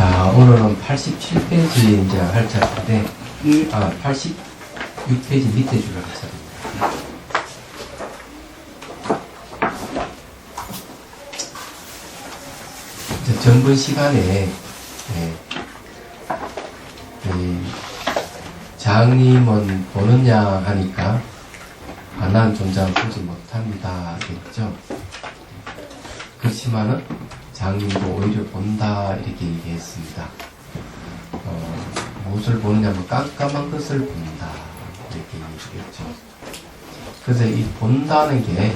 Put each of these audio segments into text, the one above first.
자, 오늘은 87페이지 이제 할 차례인데, 86페이지 밑에 줄을 할 차례입니다. 이제 전번 시간에, 장님은 보느냐 하니까, 안한 존재는 보지 못합니다. 했죠. 그렇지만은, 장님도 오히려 본다, 이렇게 얘기했습니다. 무엇을 보느냐면 깜깜한 것을 본다, 이렇게 얘기했죠. 그래서 이 본다는 게,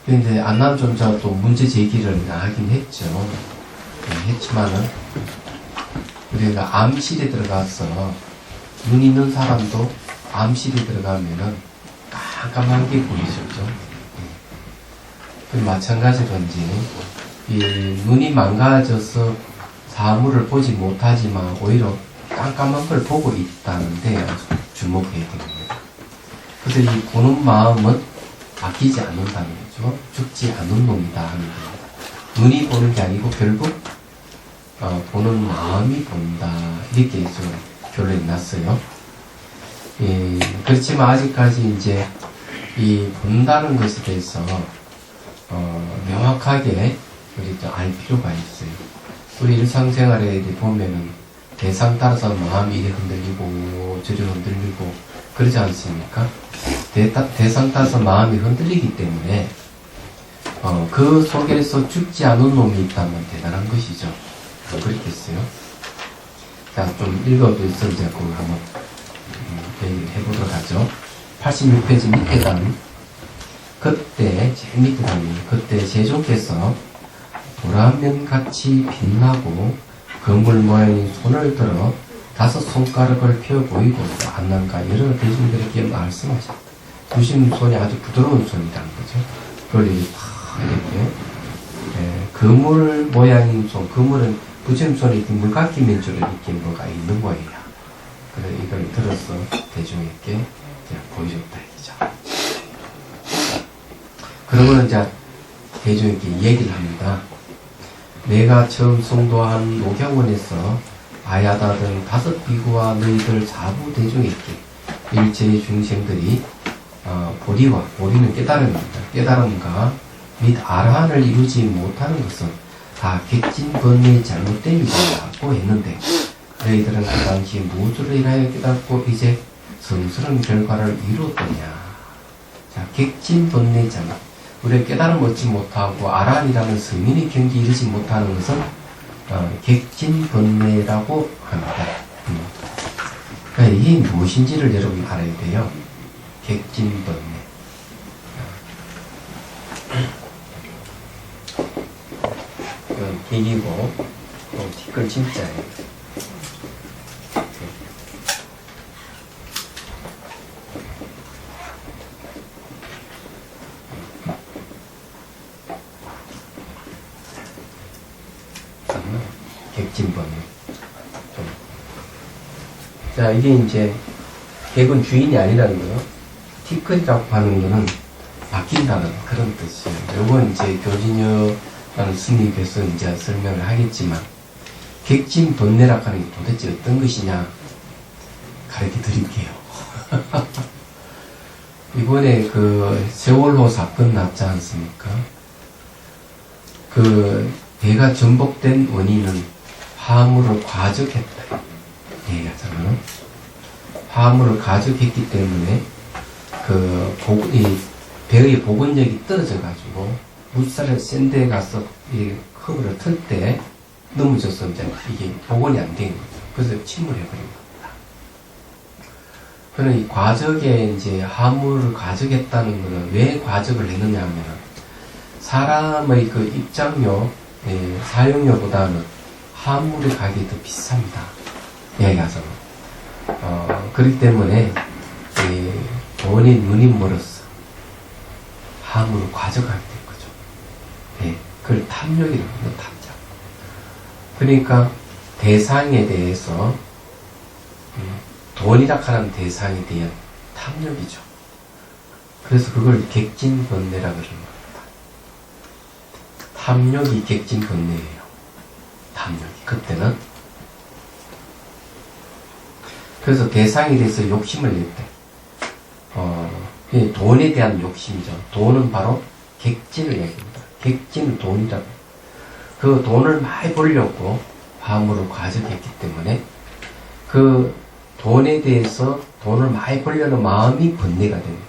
근데 안난 존재가 또 문제 제기를 하긴 했죠. 했지만은, 우리가 암실에 들어가서, 눈 있는 사람도 암실에 들어가면은 깜깜한 게 보이죠. 마찬가지로 이제 이 눈이 망가져서 사물을 보지 못하지만 오히려 깜깜한 걸 보고 있다는데 주목해야 됩니다. 그래서 이 보는 마음은 바뀌지 않는다는 거죠. 죽지 않은 놈이다 하는 겁니다. 눈이 보는 게 아니고 결국 보는 마음이 본다, 이렇게 좀 결론이 났어요. 그렇지만 아직까지 이제 이 본다는 것에 대해서 명확하게 우리 또 알 필요가 있어요. 우리 일상생활에 보면은 대상 따라서 마음이 이리 흔들리고 저리 흔들리고 그러지 않습니까? 대상 따라서 마음이 흔들리기 때문에 그 속에서 죽지 않은 놈이 있다면 대단한 것이죠. 그렇겠어요? 자, 좀 읽어보면서 이제 그걸 한번 얘기를 해보도록 하죠. 86페이지 밑에 단 그때, 제일 밑에 가면, 그때 세종께서 도라면같이 빛나고 거물 모양의 손을 들어 5 손가락을 펴 보이고 안난과 여러 대중들에게 말씀하셨다. 부심 손이 아주 부드러운 손이라는 거죠. 그걸 이렇게 거물 모양인 손, 거물은 부심 손이 물깎이면 줄에 이렇게 뭐가 있는 거예요. 그래서 이걸 들어서 대중에게 보여줬다 이죠. 그러면 이제 대중에게 얘기를 합니다. 내가 처음 성도한 노경원에서 아야다 등 5 비구와 너희들 사부 대중에게 일체의 중생들이 보리는 깨달음입니다. 깨달음과 및 아라한을 이루지 못하는 것은 다 객진 번뇌의 잘못됨이라고 했는데 너희들은 그 당시 무엇으로 인하여 깨닫고 이제 성스러운 결과를 이루었더냐. 자, 객진 번뇌의 잘못. 우리가 깨달음 얻지 못하고 아란이라는 성인의 경지에 이르지 못하는 것은 객진번뇌라고 합니다. 그러니까 이게 무엇인지를 여러분 알아야 돼요. 객진번뇌. 이건 객이고 티끌 진짜예요. 객진번뇌. 자, 이게 이제 객은 주인이 아니라는 거요. 티끌이라고 하는 거는 바뀐다는 그런 뜻이에요. 요건 이제 교진여라는 스님께서 이제 설명을 하겠지만 객진번뇌라고 하는 게 도대체 어떤 것이냐 가르쳐 드릴게요. 이번에 그 세월호 사건 났지 않습니까? 그 배가 전복된 원인은 화물을 과적했다. 얘기하자면 화물을 과적했기 때문에 이 배의 복원력이 떨어져가지고 물살을 센 데에 가서 이 커브를 틀 때 넘어져서 이제 이게 복원이 안 된 거죠. 그래서 침몰해버린 겁니다. 그러나 이 과적에 이제 화물을 과적했다는 것은 왜 과적을 했느냐 하면 사람의 그 입장료, 사용료보다는 화물의 가격이 더 비쌉니다. 얘기하자면. 그렇기 때문에, 돈이 눈이 멀었어. 화물을 과적하게 된 거죠. 그걸 탐욕이라고 합니다, 탐욕. 그러니까, 대상에 대해서, 돈이라 하는 대상에 대한 탐욕이죠. 그래서 그걸 객진번뇌라고 그러는 겁니다. 탐욕이 객진 번뇌예요. 탐욕이. 그때는. 그래서 대상에 대해서 욕심을 냈대. 돈에 대한 욕심이죠. 돈은 바로 객진을 얘기합니다. 객진은 돈이라고. 그 돈을 많이 벌려고 화물을 과적했기 때문에 그 돈에 대해서 돈을 많이 벌려는 마음이 번뇌가 되는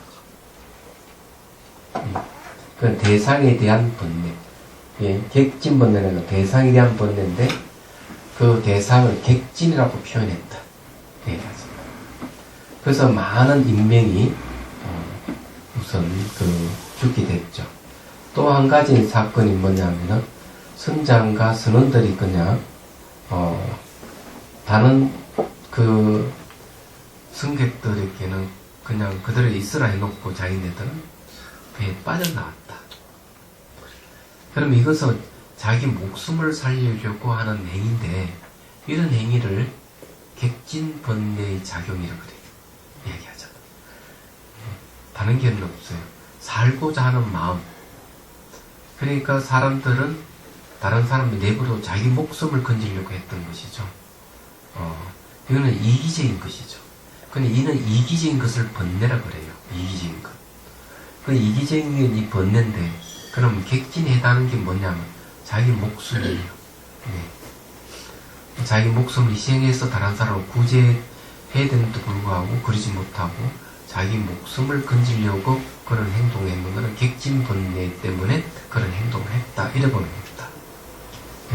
거죠. 그 대상에 대한 번뇌. 예, 객진 번뇌는 대상에 대한 번뇌인데 그 대상을 객진이라고 표현했다. 네, 그래서 많은 인명이 우선 죽게 됐죠. 또 한 가지 사건이 뭐냐면은 선장과 선원들이 그냥 다른 그 승객들에게는 그냥 그들을 있으라 해놓고 자기네들은 배에 빠져나왔다. 그럼 이것은 자기 목숨을 살리려고 하는 행위인데 이런 행위를 객진번뇌의 작용이라고 그래요. 얘기하잖아. 다른 게는 없어요. 살고자 하는 마음. 그러니까 사람들은 다른 사람의 내부로 자기 목숨을 건지려고 했던 것이죠. 이거는 이기적인 것이죠. 근데 이는 이기적인 것을 번뇌라 그래요. 이기적인 것. 그 이기적인 이 번뇌인데 그럼 객진에 해당하는 게 뭐냐면 자기 목숨이에요. 네. 자기 목숨을 희생해서 다른 사람을 구제해야 되는데도 불구하고 그러지 못하고 자기 목숨을 건지려고 그런 행동을 했는 것은 객진번뇌 때문에 그런 행동을 했다. 이래 보는 겁니다.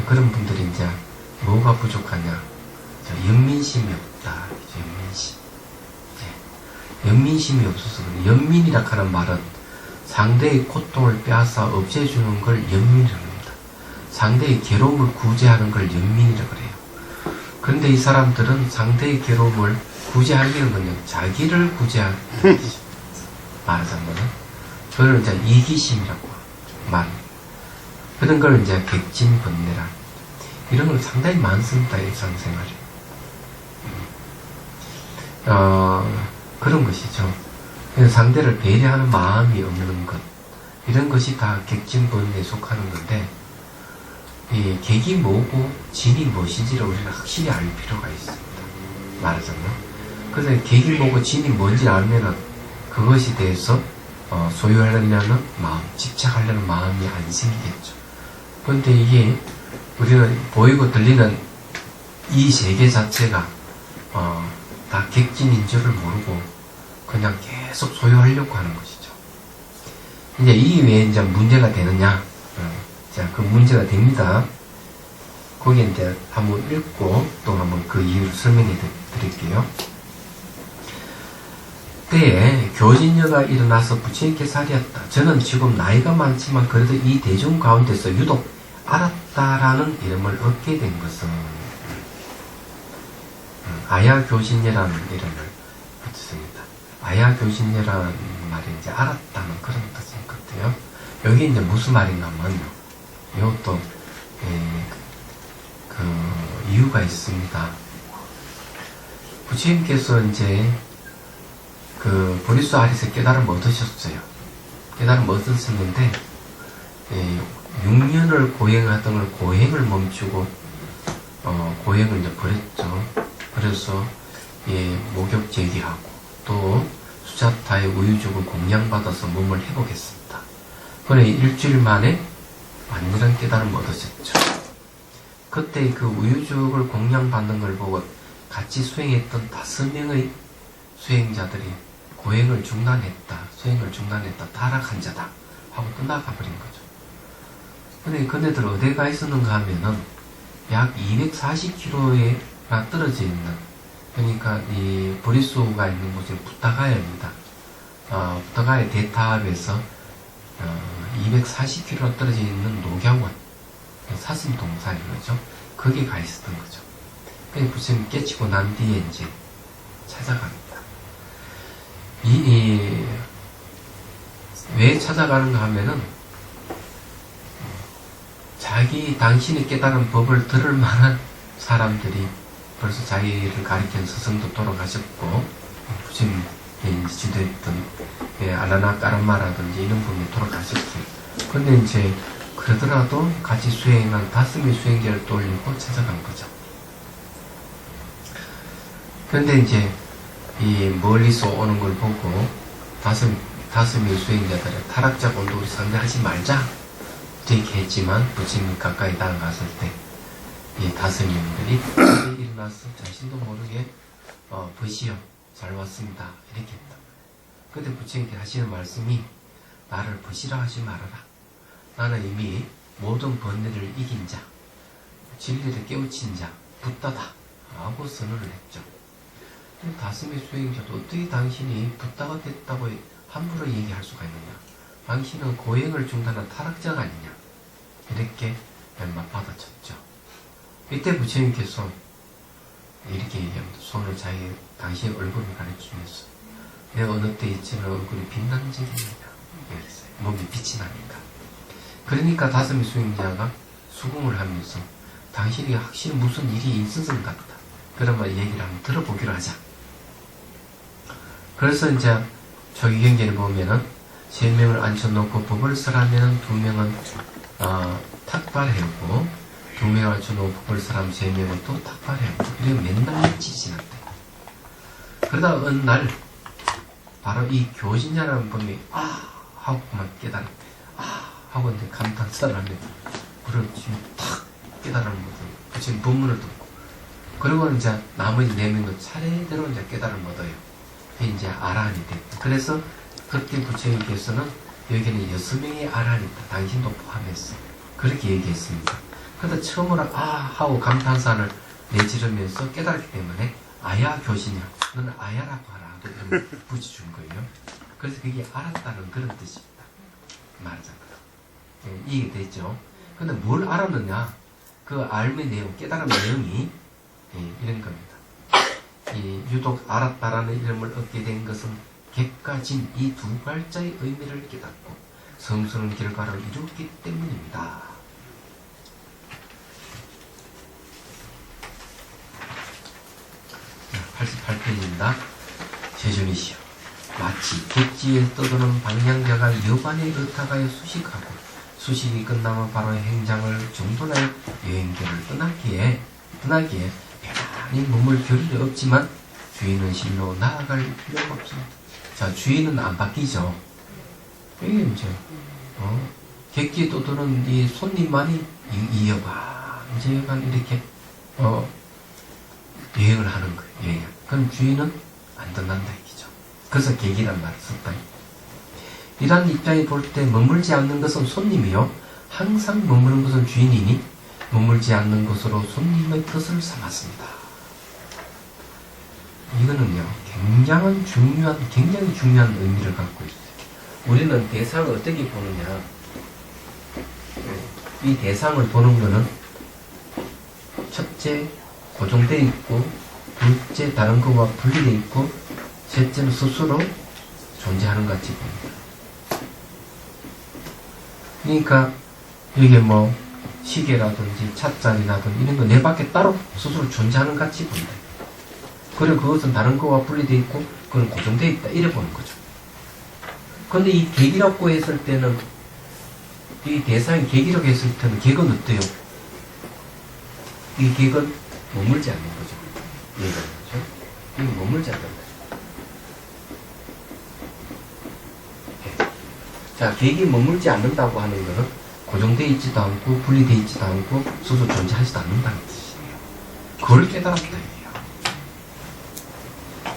그런 분들이 이제 뭐가 부족하냐? 연민심이 없다. 연민심. 연민심이 없어서 그래요. 연민이라 하는 말은 상대의 고통을 빼앗아 없애주는 걸 연민이라고 합니다. 상대의 괴로움을 구제하는 걸 연민이라고 그래요. 그런데 이 사람들은 상대의 괴로움을 구제하기는 그냥 자기를 구제하는 것이죠. 말하자면은 그걸 이제 이기심이라고 말. 그런 걸 이제 객진번뇌라. 이런 걸 상당히 많습니다. 일상생활에. 그런 것이죠. 상대를 배려하는 마음이 없는 것. 이런 것이 다 객진번뇌에 속하는 건데 이 객이 뭐고 진이 무엇인지를 우리는 확실히 알 필요가 있습니다. 말하자면. 그래서 객이 뭐고 진이 뭔지 알면은 그것에 대해서 소유하려는 마음, 집착하려는 마음이 안 생기겠죠. 그런데 이게 우리는 보이고 들리는 이 세계 자체가 다 객진인 줄을 모르고 그냥 계속 소유하려고 하는 것이죠. 이제 이 외에 이제 문제가 되느냐? 자, 그 문제가 됩니다. 거기 이제 한번 읽고 또 한번 그 이유를 설명해 드릴게요. 때에 교진녀가 일어나서 부처님께 살이었다. 저는 지금 나이가 많지만 그래도 이 대중 가운데서 유독 알았다라는 이름을 얻게 된 것은 아야교진녀라는 이름을 붙였습니다. 아야교진녀라는 말이 이제 알았다는 그런 뜻인 것 같아요. 여기 이제 무슨 말인가면요. 이것도 그 이유가 있습니다. 부처님께서 이제 그 보리수 아리에서 깨달음을 얻으셨어요. 깨달음을 얻으셨는데 6년을 고행하던 걸 고행을 멈추고 고행을 이제 버렸죠. 그래서 목욕 제기하고 또 수자타의 우유죽을 공양받아서 몸을 회복했습니다. 그래 일주일 만에 완전한 깨달음을 얻으셨죠. 그때 그 우유죽을 공양받는 걸 보고 같이 수행했던 5명의 수행자들이 고행을 중단했다. 수행을 중단했다. 타락한 자다. 하고 끝나가 버린 거죠. 근데 그네들 어디에 가 있었는가 하면은 약 240km가 떨어져 있는, 그러니까 이 보리수가 있는 곳이 부타가야입니다. 부타가야 대탑에서 240km 떨어져 있는 녹양원, 사슴동산인 거죠. 거기에 가 있었던 거죠. 그래서 부처님 깨치고 난 뒤에 이제 찾아갑니다. 왜 찾아가는가 하면은 당신이 깨달은 법을 들을 만한 사람들이 벌써 자기를 가리킨 스승도 돌아가셨고 부처님이 지도했던 알라나 까람마라든지 이런 분이 돌아가셨어요. 근데 이제 그러더라도 같이 수행한 다스미 수행자를 떠올리고 찾아간 거죠. 그런데 이제 이 멀리서 오는 걸 보고 다스미 수행자들의 타락자 공도를 상대하지 말자 이렇게 했지만 부처님이 가까이 다가갔을 때 이 다스미들이 일어나서 자신도 모르게 버시여 잘 왔습니다 이렇게 했다. 그때 부처님께 하시는 말씀이 나를 버시라 하지 말아라. 나는 이미 모든 번뇌를 이긴 자, 진리를 깨우친 자, 붓다다 하고 선언을 했죠. 다스미 수행자도 어떻게 당신이 붓다가 됐다고 함부로 얘기할 수가 있느냐. 당신은 고행을 중단한 타락자가 아니냐. 이렇게 맞받아쳤죠. 이때 부처님께서 이렇게 얘기합니다. 손을 당신의 얼굴을 가리키면서 내가 어느 때 있지는 얼굴이 빛나는 적이냐. 몸이 빛이 나니까. 그러니까 다스미 수행자가 수긍을 하면서 당신이 확실히 무슨 일이 있었은 것 같다. 그런 얘기를 한번 들어보기로 하자. 그래서 이제 저기 경전에 보면은 3명을 앉혀놓고 법을 쓰라면은 2명은 탁발해오고 2명을 앉혀놓고 법을 쓰라면 3명은 또 탁발해오고 이렇게 맨날 며칠 지났대. 그러다 어느 날 바로 이 교진자라는 분이 하고 막 깨달아 하고 이제 감탄사를 합니다. 그걸 지금 탁 깨달은 거죠. 지금 본문을 듣고 그리고 이제 나머지 4명은 차례대로 이제 깨달은 거예요. 이제 아라한이 됐고 그래서 그때 부처님께서는 여기는 6명의 아라한이 있다. 당신도 포함해서 그렇게 얘기했습니다. 그러다 처음으로 하고 감탄사를 내지르면서 깨달았기 때문에 아야 교신이야. 너는 아야라고 하라. 이름을 붙여준 거예요. 그래서 그게 알았다는 그런 뜻입니다. 말하자면 이해가 됐죠. 근데 뭘 알았느냐? 그 알의 내용, 깨달은 내용이 이런 겁니다. 유독 알았다라는 이름을 얻게 된 것은 객가진 이 2발자의 의미를 깨닫고 성스러운 결과를 이루었기 때문입니다. 88편입니다. 제준이시여 마치 객지에 떠도는 방향자가 여관에 의탁하여 수식하고 수식이 끝나면 바로 행장을 정돈하여 여행길을 떠나기에 편안히 머물 겨를이 없지만 주인은 실로 나아갈 필요가 없습니다. 자, 주인은 안 바뀌죠. 이게 이제 객지에 떠도는 이 손님만이 이 여관 이렇게 여행을 하는 거예요. 여행. 그럼 주인은 안 떠난다 얘기죠. 그래서 객이란 말을 썼다. 이러한 입장에 볼 때 머물지 않는 것은 손님이요 항상 머무는 것은 주인이니 머물지 않는 것으로 손님의 뜻을 삼았습니다. 이거는요 굉장히 중요한 의미를 갖고 있어요. 우리는 대상을 어떻게 보느냐. 이 대상을 보는 것은 첫째 고정되어 있고 둘째 다른 것과 분리되어 있고 셋째는 스스로 존재하는 것 같이 봅니다. 그러니까 이게 뭐 시계라든지 찻잔이라든지 이런 거 내 밖에 따로 스스로 존재하는 것 같이 본다. 그리고 그것은 다른 것과 분리되어 있고 그건 고정되어 있다 이래 보는 거죠. 그런데 이 객이라고 했을 때는 이 대상이 객이라고 했을 때는 객은 어때요? 이 객은 머물지 않는 거죠. 이해가 되죠? 이거 머물지 않는 거죠. 자, 객이 머물지 않는다고 하는 것은 고정되어 있지도 않고 분리되어 있지도 않고 스스로 존재하지도 않는다는 뜻이에요. 그걸 깨달았다 이게요.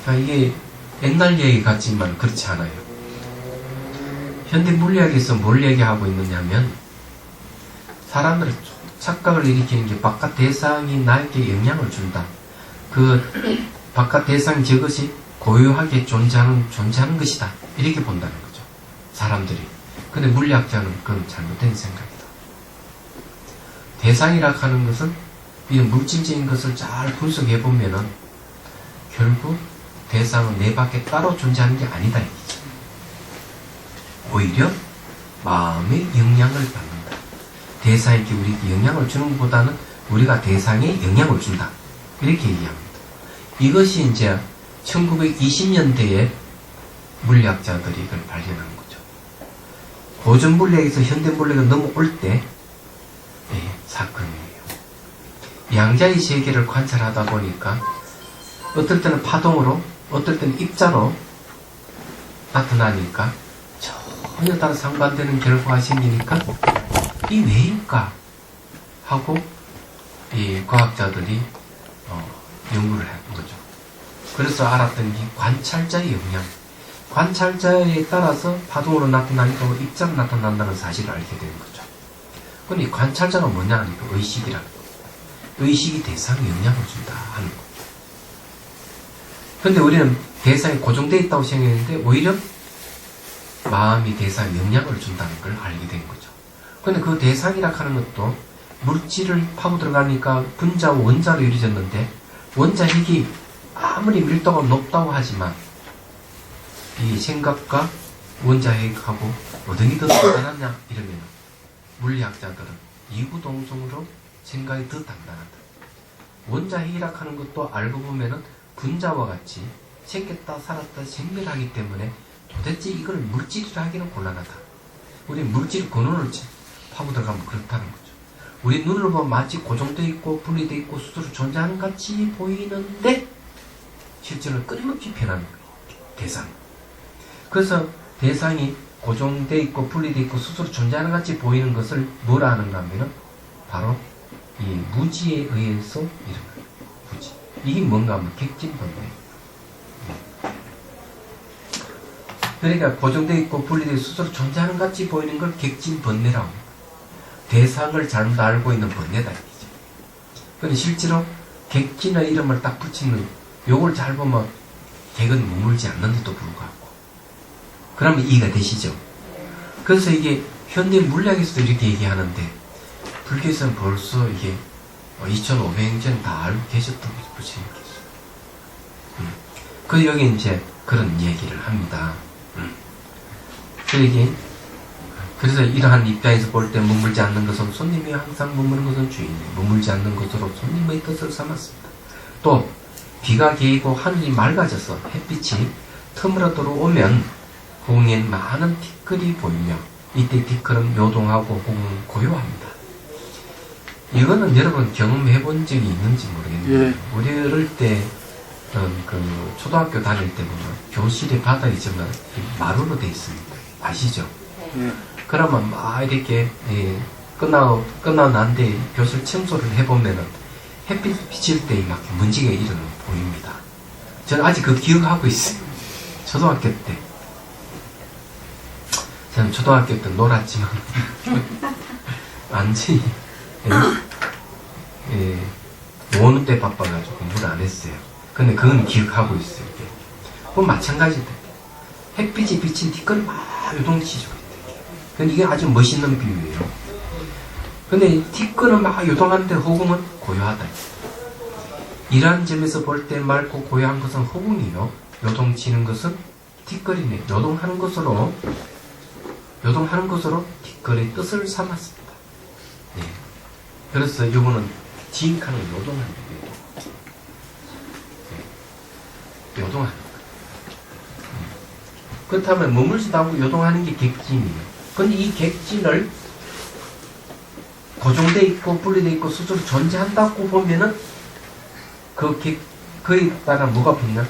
자, 이게 옛날 얘기 같지만 그렇지 않아요. 현대 물리학에서 뭘 얘기하고 있느냐면 사람들의 착각을 일으키는 게 바깥 대상이 나에게 영향을 준다. 그 바깥 대상 저것이 고유하게 존재하는 것이다. 이렇게 본다는 거죠. 사람들이. 근데 물리학자는 그건 잘못된 생각이다. 대상이라 하는 것은 이 물질적인 것을 잘 분석해 보면은 결국 대상은 내 밖에 따로 존재하는 게 아니다. 이거죠. 오히려 마음의 영향을 받는다. 대상에게 우리에게 영향을 주는 것보다는 우리가 대상에 영향을 준다. 이렇게 얘기합니다. 이것이 이제 1920년대에 물리학자들이 이걸 발견한 거죠. 고전 물리학에서 현대 물리학을 넘어올 때 사건이에요. 양자의 세계를 관찰하다 보니까 어떨 때는 파동으로, 어떨 때는 입자로 나타나니까 전혀 다른 상반되는 결과가 생기니까 이 왜일까 하고 이 과학자들이 연구를 한 거죠. 그래서 알았던 게 관찰자의 영향, 관찰자에 따라서 파동으로 나타나니까 입자로 나타난다는 사실을 알게 된 거죠. 근데 이 관찰자가 뭐냐 하니까 의식이라는 거. 의식이 대상에 영향을 준다 하는 거. 근데 우리는 대상이 고정되어 있다고 생각했는데 오히려 마음이 대상에 영향을 준다는 걸 알게 된 거죠. 근데 그 대상이라 하는 것도 물질을 파고 들어가니까 분자와 원자로 이루어졌는데 원자 핵이 아무리 밀도가 높다고 하지만 이 생각과 원자 핵하고 어떤 게 더 단단하냐 이러면 물리학자들은 이구동성으로 생각이 더 단단하다. 원자 핵이라 하는 것도 알고 보면은 분자와 같이 생겼다 살았다 생멸하기 때문에 도대체 이걸 물질이라 하기는 곤란하다. 우리 물질 근원을 파고 들어가면 그렇다는 거죠. 우리 눈으로 보면 마치 고정되어 있고 분리되어 있고 스스로 존재하는 것 같이 보이는데 실제로는 끊임없이 변하는 거예요. 대상. 그래서 대상이 고정되어 있고 분리되어 있고 스스로 존재하는 것 같이 보이는 것을 뭐라 하는가 하면은 바로 이 무지에 의해서 일어나는 무지. 이게 뭔가 하면 객진번뇌. 그러니까 고정되어 있고 분리되어 스스로 존재하는 것 같이 보이는 걸 객진번뇌라고 합니다. 대상을 잘못 알고 있는 번뇌다 이거죠. 그런데 실제로 객진의 이름을 딱 붙이는 요걸 잘 보면 객은 머물지 않는데도 불구하고 그러면 이해가 되시죠? 그래서 이게 현대 물리학에서도 이렇게 얘기하는데 불교에서는 벌써 이게 2500년 전 다 알고 계셨던 부처님께서. 그래서 여기 이제 그런 얘기를 합니다. 그래서 이러한 입장에서 볼 때 머물지 않는 것은 손님이 항상 머무는 것은 주인이 머물지 않는 것으로 손님의 뜻을 삼았습니다. 또 비가 개이고 하늘이 맑아져서 햇빛이 틈으로 들어오면 공엔 많은 티끌이 보이며 이때 티끌은 요동하고 공은 고요합니다. 이거는 여러분 경험해 본 적이 있는지 모르겠는데 예. 우리 어릴 때 그 초등학교 다닐 때 보면 교실에 바닥이 정말 마루로 돼 있습니다. 아시죠? 예. 그러면 막 이렇게 끝나고 난 뒤에 교실 청소를 해보면은 햇빛 비칠 때 막 먼지가 일어나 보입니다. 저는 아직 그 기억하고 있어요. 초등학교 때. 저는 초등학교 때 놀았지만 완전히 노는 때 바빠가지고 공부를 안 했어요. 근데 그건 기억하고 있어요. 그건 마찬가지다. 햇빛이 비친 티끌이 막 요동치죠. 근데 이게 아주 멋있는 비유예요. 근데 티끌은 막 요동하는데 허공은 고요하다. 이러한 점에서 볼 때 맑고 고요한 것은 허공이요. 요동치는 것은 티끌이네. 요동하는 것으로 티끌의 뜻을 삼았습니다. 네. 그래서 이거는 지익하는 요동하는 거예요. 네. 요동하는 거. 그렇다면 머물지도 않고 요동하는 게 객진이에요. 근데 이 객진을 고정되어 있고 분리되어 있고 스스로 존재한다고 보면은 거기다가 뭐가 붙나?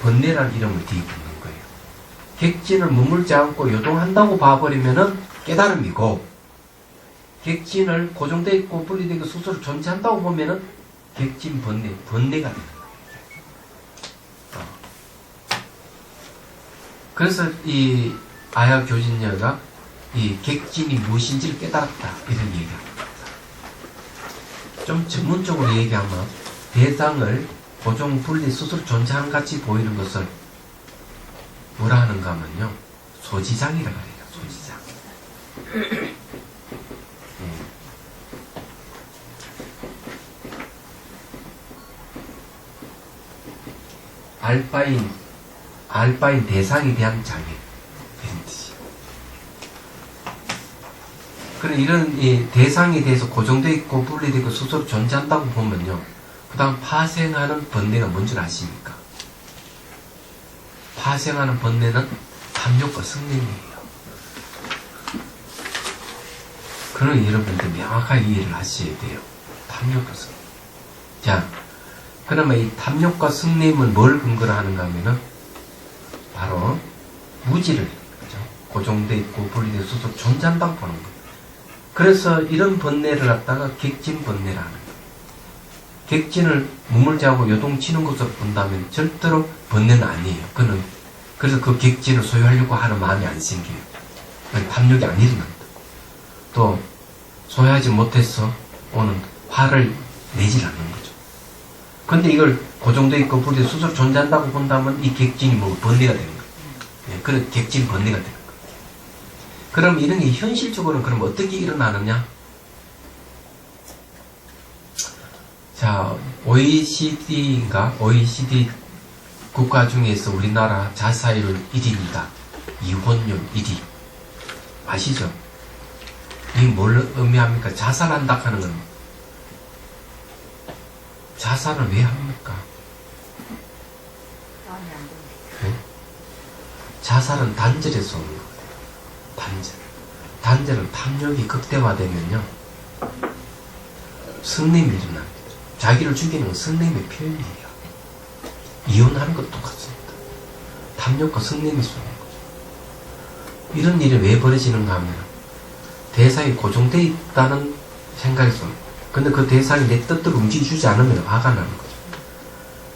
번뇌라는 이름을 뒤에 붙는 거예요. 객진을 머물지 않고 요동한다고 봐버리면은 깨달음이고, 객진을 고정되어 있고 분리되어 있고 스스로 존재한다고 보면은 객진 번뇌가 되는 거예요. 그래서 이 아야 교진녀가 이 객진이 무엇인지를 깨달았다 이런 얘기합니다. 좀 전문적으로 얘기하면 대상을 고정 분리 스스로 존재하는 같이 보이는 것을 뭐라 하는가 하면요, 소지장이라고 해요. 소지장. 알바인 대상에 대한 장애 이런 뜻이에요. 그럼 이런 이 대상에 대해서 고정되어 있고 분리되고 스스로 존재한다고 보면요, 그 다음 파생하는 번뇌가 뭔지 아십니까? 파생하는 번뇌는 탐욕과 성냄이에요. 그런 여러분들 명확하게 이해를 하셔야 돼요. 탐욕과 승리. 자, 그러면 이 탐욕과 승리는 뭘 근거로 하는가 하면은 바로 무지를, 그죠? 고정돼 있고 분리돼 있어서 존재한다고 보는 거예요. 그래서 이런 번뇌를 갖다가 객진 번뇌라 하는 거예요. 객진을 무물자하고 요동치는 것으로 본다면 절대로 번뇌는 아니에요. 그래서 그 객진을 소유하려고 하는 마음이 안 생겨요. 탐욕이 안 일어납니다. 또 소유하지 못해서 오는 화를 내질 않는 거죠. 근데 이걸 고정되어 있고 불이 스스로 존재한다고 본다면 이 객진이 뭐 번뇌가 되는 거예요. 예, 그런 객진 번뇌가 되는 거예요. 그럼 이런 게 현실적으로는 그럼 어떻게 일어나느냐? 자, OECD 국가 중에서 우리나라 자살률 1위입니다. 이혼율 1위. 아시죠? 이게 뭘 의미합니까? 자살한다 하는 건 자살을 왜 합니까? 네? 자살은 단절에서 오는 거예요. 단절. 단절은 탐욕이 극대화되면요. 성냄이 일어납니다. 자기를 죽이는 건 성냄의 표현이에요. 이혼하는 것도 똑같습니다. 탐욕과 성냄이 쏘는 거죠. 이런 일이 왜 벌어지는가 하면 대상이 고정되어 있다는 생각이 쏩니다. 근데 그 대상이 내 뜻대로 움직여주지 않으면 화가 나는 거죠.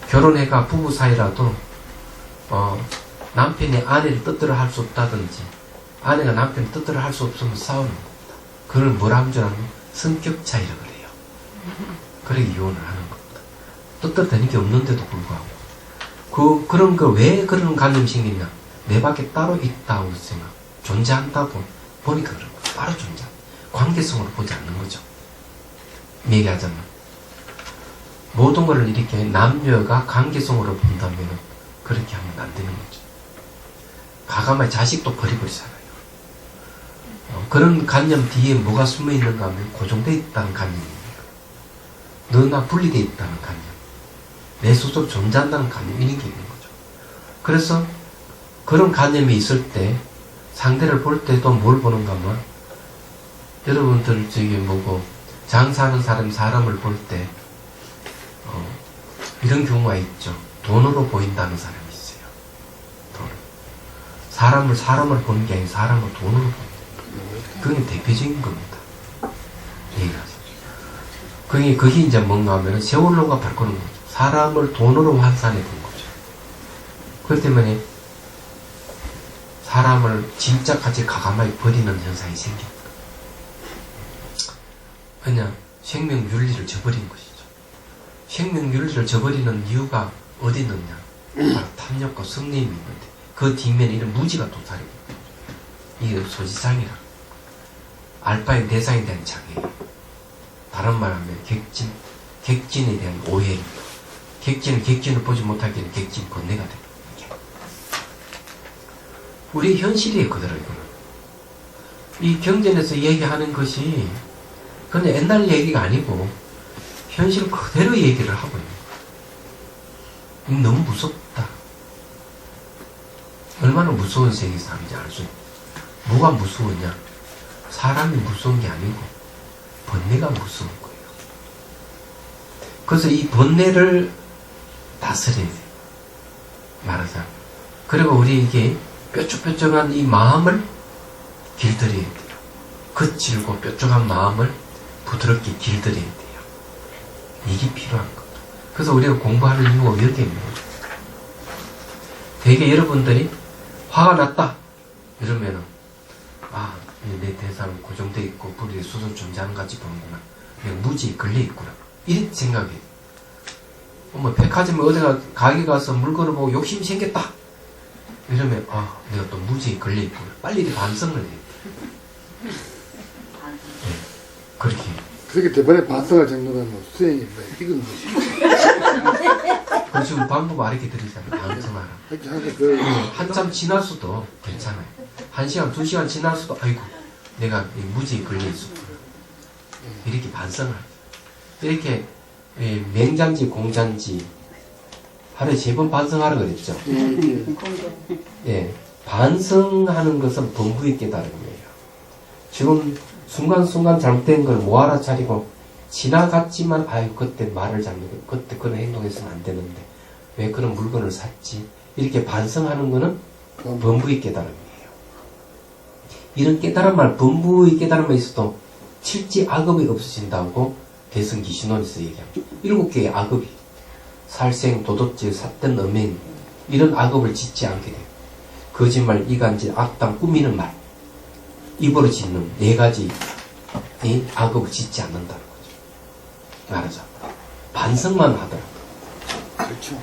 결혼해가 부부 사이라도 남편이 아내를 뜻대로 할 수 없다든지 아내가 남편을 뜻대로 할 수 없으면 싸우는 겁니다. 그걸 뭐라 하는 줄 아면 성격 차이라 그래요. 그래 이혼을 하는 겁니다. 뜻대로 되는 게 없는데도 불구하고 그런 거 왜 그런 관념이 생기냐? 내 밖에 따로 있다고 생각, 존재한다고 보니까 그런 거예요. 바로 존재. 관계성으로 보지 않는 거죠. 얘기하자면 모든 것을 이렇게 남녀가 관계성으로 본다면 그렇게 하면 안 되는 거죠. 가감하게 자식도 버리버리잖아요. 그런 관념 뒤에 뭐가 숨어 있는가 하면 고정되어 있다는 관념입니다. 너나 분리되어 있다는 관념, 내 스스로 존재한다는 관념, 이런 게 있는 거죠. 그래서 그런 관념이 있을 때 상대를 볼 때도 뭘 보는가 하면 여러분들 저기 뭐고 장사하는 사람을 볼 때 이런 경우가 있죠. 돈으로 보인다는 사람이 있어요. 돈. 사람을 보는 게 아니라 사람을 돈으로 보는 거예요. 그게 대표적인 겁니다. 그게 이제 뭔가 하면 세월호가 바로 그런 거죠. 사람을 돈으로 환산해 본 거죠. 그렇기 때문에 사람을 진짜까지 가감하게 버리는 현상이 생깁니다. 그냥 생명윤리를 저버린 것이죠. 생명윤리를 저버리는 이유가 어디 있느냐? 바로 탐욕과 성냄이 있는데 그 뒷면에 이런 무지가 도사리고 이게 소지상이라 알바인 대상에 대한 장애예요. 다른 말하면 객진에 대한 오해입니다. 객진을 보지 못하기에는 객진 번뇌가 됩니다. 우리 현실이에요, 그대로 이거는. 이 경전에서 얘기하는 것이 그냥 옛날 얘기가 아니고 현실 그대로 얘기를 하고 있는 거예요. 너무 무섭다. 얼마나 무서운 세계 사람인지 알 수 있어요. 뭐가 무서웠냐? 사람이 무서운 게 아니고 번뇌가 무서운 거예요. 그래서 이 번뇌를 다스려야 돼요. 말하자. 그리고 우리 이게 뾰족뾰족한 이 마음을 길들여야 돼요. 거칠고 뾰족한 마음을 부드럽게 길들여야 돼요. 이게 필요한 겁니다. 그래서 우리가 공부하는 이유가 여기에 있는 거죠. 되게 여러분들이 화가 났다 이러면은 내 대상은 고정되어 있고 불이 수술 존재하는 같이 보는구나. 그냥 무지에 걸려 있구나. 이렇게 생각해요. 백화점에 어디가 가게 가서 물건을 보고 욕심이 생겼다 이러면 내가 또 무지에 걸려 있구나. 빨리 이렇게 반성을 해요. 네, 그렇게. 그렇게 대번에 반성할 정도면 수행이 이건 그 지금 방법 알게 드리잖아요. 반성하라. 한참 지났어도 괜찮아요. 1시간, 2시간 지났어도 아이고 내가 무지에 걸려 있었구나. 이렇게 반성을 해요. 이렇게 맹장지, 공장지 하루에 3번 반성하라 그랬죠. 반성하는 것은 범부의 깨달음이에요. 지금 순간순간 잘못된 걸 못 알아차리고 지나갔지만 아유 그때 말을 잘못 그때 그런 행동했으면 안 되는데 왜 그런 물건을 샀지 이렇게 반성하는 거는 범부의 깨달음이에요. 이런 깨달음만 범부의 깨달음만 있어도 칠지 악업이 없어진다고 대승기신론에서 얘기합니다. 7개의 악업이 살생, 도둑질, 삿된, 음행 이런 악업을 짓지 않게 돼요. 거짓말, 이간질, 악담, 꾸미는 말 입으로 짓는 4가지 이 악업을 짓지 않는다는 거죠. 말하자. 반성만 하더라고요. 그렇죠.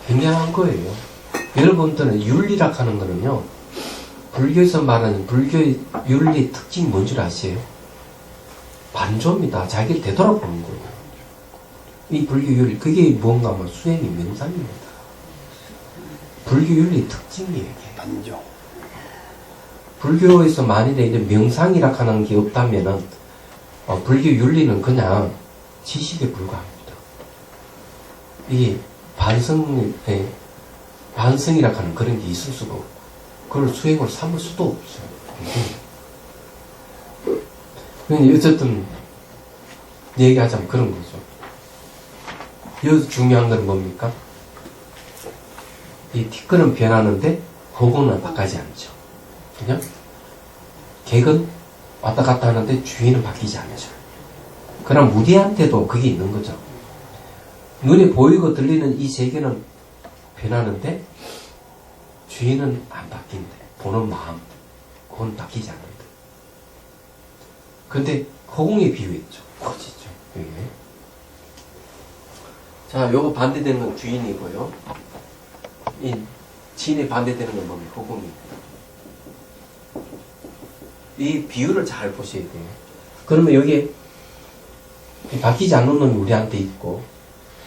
굉장한 거예요. 여러분들은 윤리라 하는 거는요. 불교에서 말하는 불교의 윤리 특징이 뭔 줄 아세요? 반조입니다. 자기를 되돌아보는 거예요. 이 불교 윤리 그게 뭔가 하면 수행의 명상입니다. 불교 윤리 특징이에요. 이게. 반조. 불교에서 만일에 이제 명상이라 하는 게 없다면은 불교 윤리는 그냥 지식에 불과합니다. 이게 반성이라 하는 그런 게 있을 수가 없고 그걸 수행으로 삼을 수도 없어요. 그러니까 어쨌든 얘기하자면 그런 거죠. 여기서 중요한 건 뭡니까? 이 티끌은 변하는데 호구는 바뀌지 않죠. 그죠? 객은 왔다 갔다 하는데 주인은 바뀌지 않죠. 그럼 무대한테도 그게 있는 거죠. 눈에 보이고 들리는 이 세계는 변하는데 주인은 안 바뀐대. 보는 마음 그건 바뀌지 않는다. 근데 허공에 비유했죠. 거지죠. 이게. 자, 요거 반대되는 건 주인이고요. 이 진에 반대되는 건 뭡니까? 허공입니다. 이 비유를 잘 보셔야 돼요. 그러면 여기에 바뀌지 않는 놈이 우리한테 있고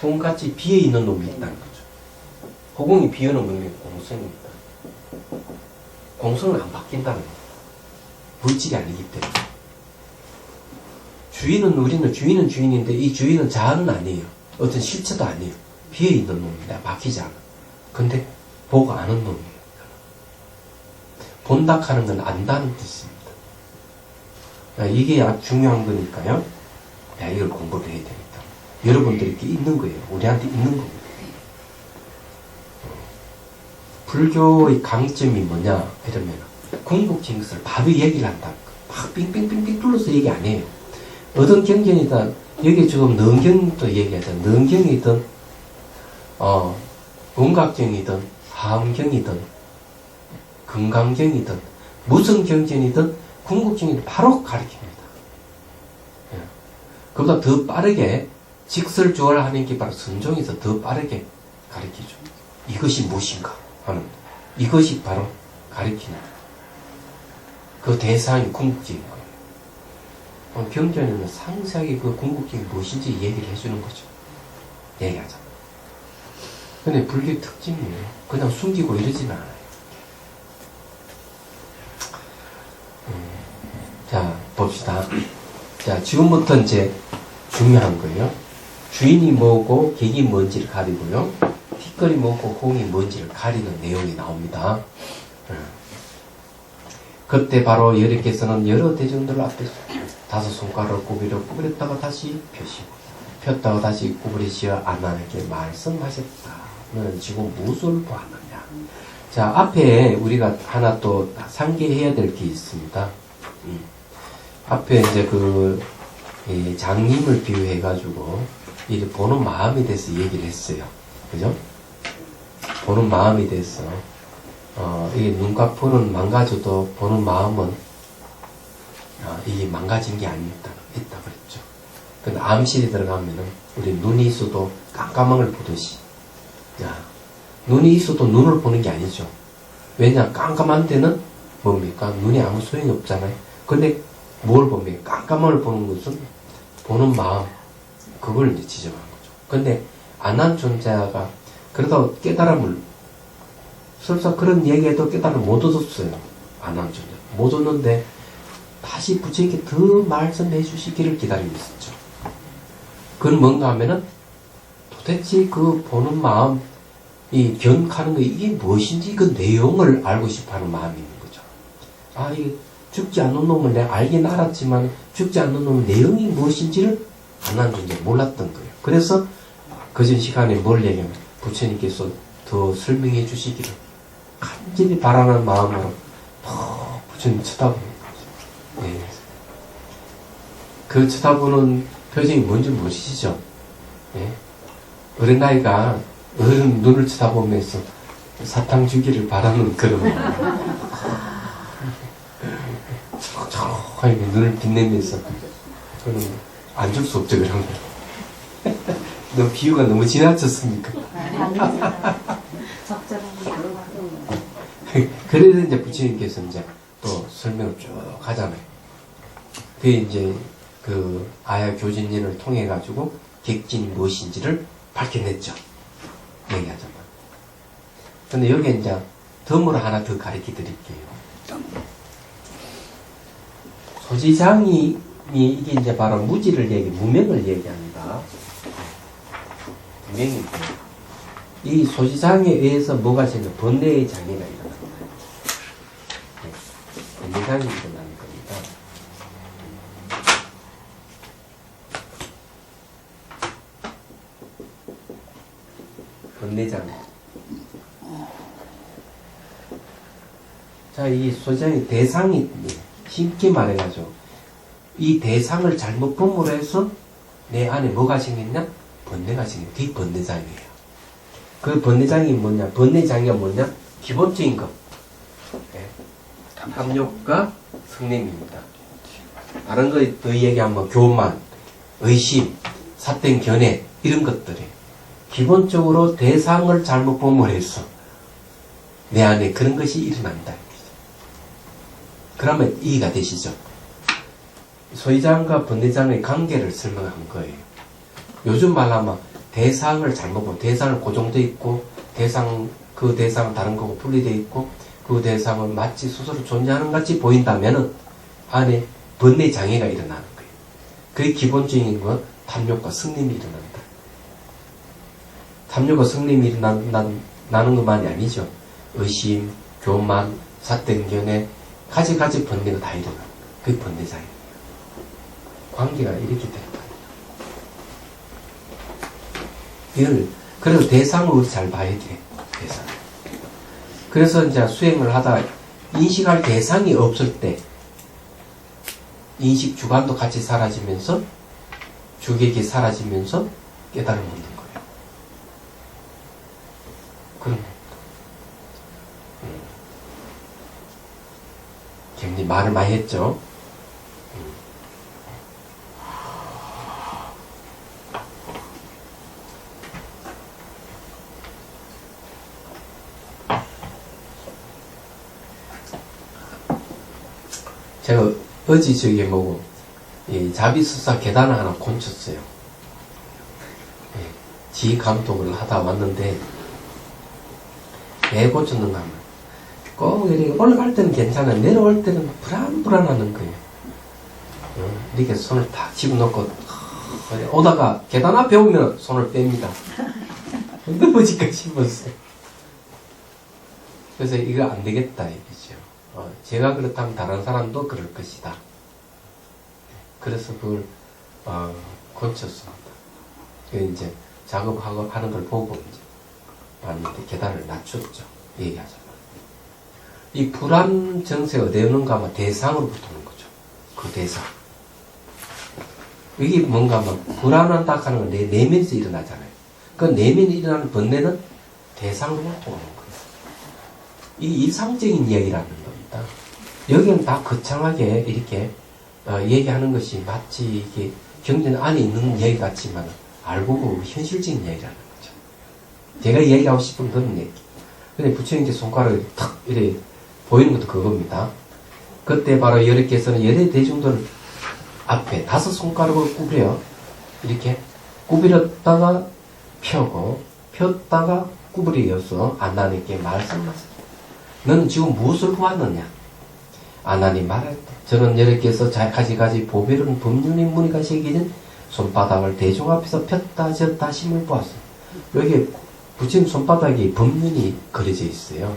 손같이 비어있는 놈이 있다는 거죠. 허공이 비어는 뭡니까? 공성입니다. 공성은 안 바뀐다는 거예요. 물질이 아니기 때문에. 우리는 주인은 주인인데 이 주인은 자아는 아니에요. 어떤 실체도 아니에요. 비어있는 놈입니다. 바뀌지 않아. 근데 보고 아는 놈이에요. 본다 하는 건 안다는 뜻입니다. 이게 아주 중요한 거니까요. 이걸 공부를 해야 됩니다. 여러분들이 이렇게 있는 거예요. 우리한테 있는 겁니다. 불교의 강점이 뭐냐 이러면 궁극적인 것을 바로 얘기를 한다. 막 빙빙빙빙 둘러서 얘기 안 해요. 어떤 경전이든 여기 지금 능경도 얘기하죠. 능경이든 원각경이든 하음경이든 금강경이든 무슨 경전이든 궁극적인 바로 가르칩니다. 예. 그보다 더 빠르게 직설주얼하는 게 바로 선종에서 더 빠르게 가르치죠. 이것이 무엇인가 하는 이것이 바로 가르치는 그 대상이 궁극적인 거예요. 경전에는 상세하게 그 궁극적이 무엇인지 얘기를 해주는 거죠. 얘기하자. 근데 불교의 특징이에요. 그냥 숨기고 이러지는 않아요. 자, 봅시다. 자, 지금부터 이제 중요한 거예요. 주인이 뭐고 객이 뭔지를 가리고요. 티끌이 뭐고 홍이 뭔지를 가리는 내용이 나옵니다. 그때 바로 여리께서는 여러 대중들 앞에서 5손가락을 구부렸다가 다시 펴시고 폈다가 다시 구부리시어 아나에게 말씀하셨다. 너는 지금 무엇을 보았느냐. 자, 앞에 우리가 하나 또 상기해야 될 게 있습니다. 앞에 이제 장님을 비유해가지고 이 보는 마음에 대해서 얘기를 했어요. 그죠? 보는 마음에 대해서 이게 눈과 폰은 망가져도 보는 마음은 이게 망가진 게 아니다 그랬죠. 근데 암실에 들어가면은 우리 눈이 있어도 깜깜한 걸 보듯이 눈이 있어도 눈을 보는 게 아니죠. 왜냐? 깜깜한 데는 뭡니까? 눈이 아무 소용이 없잖아요. 근데 뭘 봅니까? 깜깜한 걸 보는 것은 보는 마음 그걸 이제 지적하는 거죠. 근데 안 한 존재가 그래도 깨달음을 설사 그런 얘기해도 깨달음을 못 얻었어요. 안 한 존재 못 얻는데 다시 부처에게 더 말씀해 주시기를 기다리고 있었죠. 그건 뭔가 하면은 도대체 그 보는 마음 이 견하는 거 이게 무엇인지 그 내용을 알고 싶어 하는 마음이 있는 거죠. 이게 죽지 않는 놈을 내가 알긴 알았지만 죽지 않는 놈의 내용이 무엇인지를 하나는 이제 몰랐던 거예요. 그래서 그전 시간에 뭘 얘기하면 부처님께서 더 설명해 주시기를 간절히 바라는 마음으로 더 부처님 쳐다보는 거죠. 네. 그 쳐다보는 표정이 뭔지 모르시죠? 네. 어린 나이가 어른 눈을 쳐다보면서 사탕 주기를 바라는 그런 촉촉하게 눈을 빛내면서 그런 안 줄 수 없죠 그런 거. 너 비유가 너무 지나쳤습니까? 그래서 이제 부처님께서 이제 또 설명을 쭉 하잖아요. 그게 이제 그 아야 교진인을 통해 가지고 객진이 무엇인지를 밝혀냈죠. 얘기하자면. 근데 여기에 이제 덤으로 하나 더 가르쳐 드릴게요. 소지장이 이게 이제 바로 무지를 무명을 얘기합니다. 무명인데 이 소지장에 의해서 뭐가 생겨? 번뇌의 장애가 일어납니다. 네. 번뇌장이 일어나는 겁니다. 번뇌장. 자, 이 소지장의 대상이 쉽게 말해가지고 이 대상을 잘못 범으로 해서 내 안에 뭐가 생겼냐? 번뇌가 생겨. 그게 번뇌장이에요. 그 번뇌장이 뭐냐? 번뇌장이가 뭐냐? 기본적인 것. 네. 탐욕과 성냄입니다. 다른 거 더 얘기하면 교만, 의심, 삿된 견해 이런 것들이 기본적으로 대상을 잘못 범을 해서 내 안에 그런 것이 일어난다. 그러면 이해가 되시죠? 소지장과 번뇌장의 관계를 설명한 거예요. 요즘 말하면 대상을 잘못 보면 대상을 고정되어 있고 그 대상은 다른 거고 분리되어 있고 그 대상은 마치 스스로 존재하는 것 같이 보인다면은 안에 번뇌 장애가 일어나는 거예요. 그게 기본적인 건 탐욕과 성냄이 일어난다. 탐욕과 성냄이 일어나는 것만이 아니죠. 의심, 교만, 삿된 견해 가지 번뇌가 다 일어나는 거예요. 그게 번뇌 장애예요. 관계가 이렇게 되는 거예요. 그래서 대상을 우리 잘 봐야 돼. 대상. 그래서 이제 수행을 하다 인식할 대상이 없을 때 인식 주관도 같이 사라지면서 주객이 사라지면서 깨달음을 얻는 거예요. 그런 겁니다. 굉장히 말을 많이 했죠. 제가 어제 저기 뭐고 이 자비수사 계단을 하나 곤쳤어요. 예, 지 감독을 하다 왔는데 왜 고쳤는가 하면 꼭 이렇게 올라갈 때는 괜찮아요. 내려올 때는 불안하는 거예요. 이렇게 손을 탁 집어넣고 오다가 계단 앞에 오면 손을 뺍니다. 넘어질까 싶었어요. 그래서 이거 안 되겠다 이거죠. 제가 그렇다면 다른 사람도 그럴 것이다. 그래서 그걸 고쳤습니다. 이제 작업하고 하는 걸 보고 이제 왔는데 계단을 낮췄죠. 얘기하자면 이 불안 정세가 어디에 오는가 하면 대상으로부터 오는 거죠. 그 대상. 이게 뭔가 하면 불안하다 하는 건 내 내면에서 일어나잖아요. 그 내면에 일어나는 번뇌는 대상으로부터 오는 거예요. 이 일상적인 이야기라는 겁니다. 여기는 다 거창하게 이렇게 얘기하는 것이 마치 이게 경전 안에 있는 이야기 같지만 알고 보면 현실적인 이야기라는 거죠. 제가 얘기하고 싶은 그런 얘기. 근데 부처님께 손가락을 탁 이렇게 보이는 것도 그겁니다. 그때 바로 여러께서는 열의 대중들 앞에 5 손가락을 구부려요. 이렇게 구부렸다가 펴고 폈다가 구부려서 아나님께 말씀하세요. 너는 지금 무엇을 보았느냐? 아나님 말했다. 저는 여러께서 가지가지 보배로운 법륜의 무늬가 새겨진 손바닥을 대중 앞에서 폈다 졌다 심을 보았어요. 여기 부처님 손바닥에 법륜이 그려져 있어요.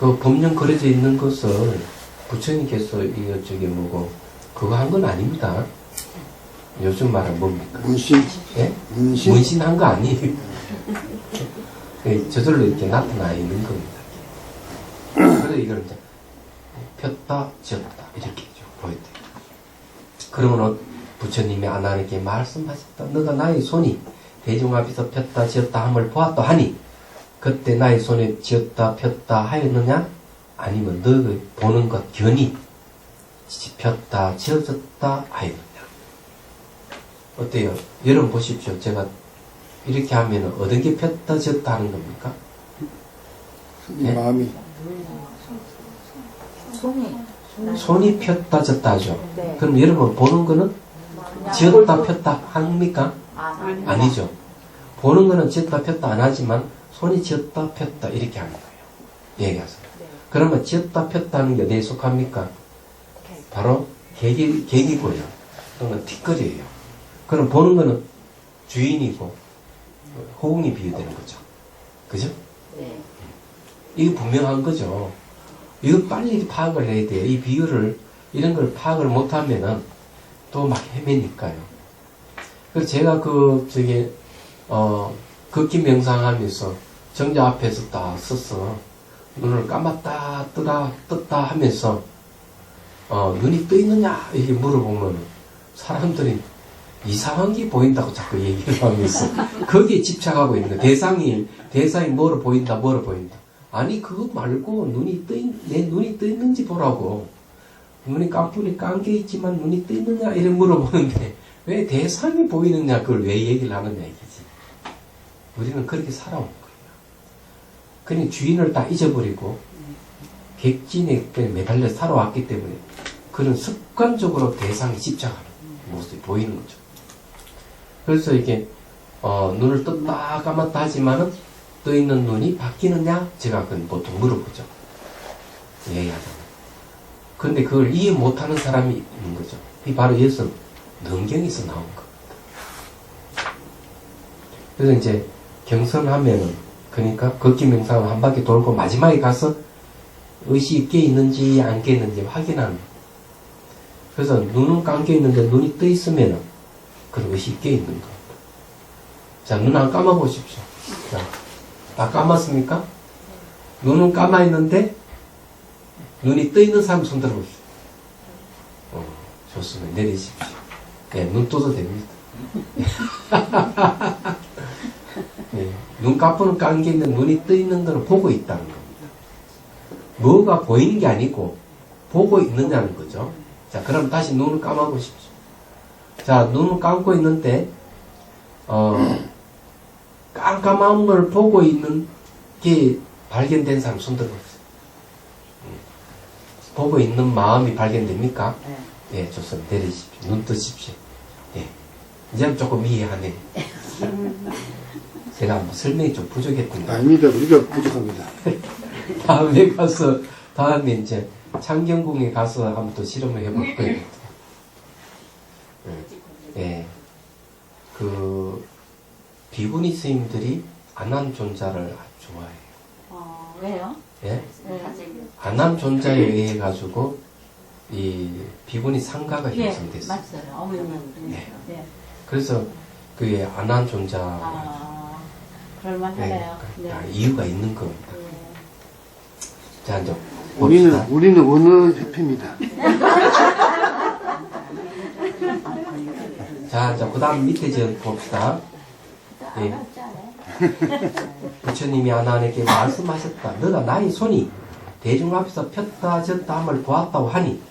그 법령 그려져 있는 것을 부처님께서 이거 저기 뭐고 그거 한 건 아닙니다. 요즘 말은 뭡니까? 문신. 예? 문신. 문신한 거 아니에요. 예, 저절로 이렇게 나타나 있는 겁니다. 그래서 이걸 이제 폈다 지었다 이렇게 좀 보여요. 그러면 부처님이 아나에게 말씀하셨다. 너가 나의 손이 대중 앞에서 폈다 지었다 함을 보았다 하니 그때 나의 손에 지었다 폈다 하였느냐? 아니면 너의 보는 것 견이 폈다 지어졌다 하였느냐? 어때요? 여러분 보십시오. 제가 이렇게 하면 어떤 게 폈다 지었다 하는 겁니까? 이 마음이. 손이 폈다 졌다 하죠. 네. 그럼 여러분 보는 거는 지었다 폈다 합니까? 아니죠. 보는 거는 지었다 폈다 안 하지만 손이 지었다 폈다 이렇게 하는 거예요. 얘기하세요. 그러면 지었다 폈다 하는 게 어디에 속합니까? 바로 계기고요. 또는 뒷거리예요. 그럼 보는 거는 주인이고 호응이 비유되는 거죠. 그죠? 네. 이거 분명한 거죠. 이거 빨리 파악을 해야 돼요. 이 비유를, 이런 걸 파악을 못하면은 또 막 헤매니까요. 그래서 제가 걷기 명상하면서 정자 앞에서 딱 서서 눈을 감았다, 떴다 하면서, 눈이 떠 있느냐? 이렇게 물어보면 사람들이 이상한 게 보인다고 자꾸 얘기를 하면서 거기에 집착하고 있는 거예요. 대상이 뭐로 보인다. 아니, 그거 말고 내 눈이 떠 있는지 보라고. 눈이 깜빡이 감겨 있지만 눈이 떠 있느냐? 이렇게 물어보는데 왜 대상이 보이느냐? 그걸 왜 얘기를 하느냐 이거지. 우리는 그렇게 살아온 거예요. 그냥 주인을 다 잊어버리고 객진에 매달려 살아왔기 때문에 그런 습관적으로 대상에 집착하는 모습이 보이는 거죠. 그래서 이게 눈을 떴다 감았다 하지만은 떠 있는 눈이 바뀌느냐? 제가 그건 보통 물어보죠. 얘기하잖아요. 그런데 그걸 이해 못하는 사람이 있는 거죠. 이 바로 여기서 능경에서 나온 겁니다. 그래서 이제 경선하면은 그러니까 걷기 명상을 한 바퀴 돌고 마지막에 가서 의식이 깨 있는지 안 깨 있는지 확인하는. 그래서 눈은 감겨 있는데 눈이 떠 있으면은 그런 의식이 깨 있는 겁니다. 자, 눈 안 감아 보십시오. 자, 다 감았습니까? 눈은 감아 있는데 눈이 떠 있는 사람 손 들어보십시오. 좋습니다. 내리십시오. 네, 눈 떠도 됩니다. 네, 눈 까부는 감겨 있는 눈이 떠 있는 걸 보고 있다는 겁니다. 뭐가 보이는 게 아니고 보고 있느냐는 거죠. 자, 그럼 다시 눈을 감아 보십시오. 자, 눈을 감고 있는데 깜깜한 걸 보고 있는 게 발견된 사람 손 들어보세요. 보고 있는 마음이 발견됩니까? 네, 좋습니다. 내리십시오. 눈 뜨십시오. 네. 이제 조금 이해하네. 제가 뭐 설명이 좀 부족했군요. 아닙니다. 우리가 부족합니다. 다음에 이제 창경궁에 가서 한번 또 실험을 해볼 거예요. 예. 비구니 스님들이 안한존자를 아주 좋아해요. 왜요? 예? 안한존자에 의해 가지고 이 비구니 상가가 형성됐어요. 맞아요. 어머니는. 네. 네. 그래서 그게 안한존자 그럴만하네요. 다 이유가 있는 겁니다. 자, 이제 우리는 봅시다. 어느 협회입니다. 자, 그 다음 밑에 좀 봅시다. 예. 부처님이 아나에게 말씀하셨다. 너가 나의 손이 대중 앞에서 폈다 졌다 함을 보았다고 하니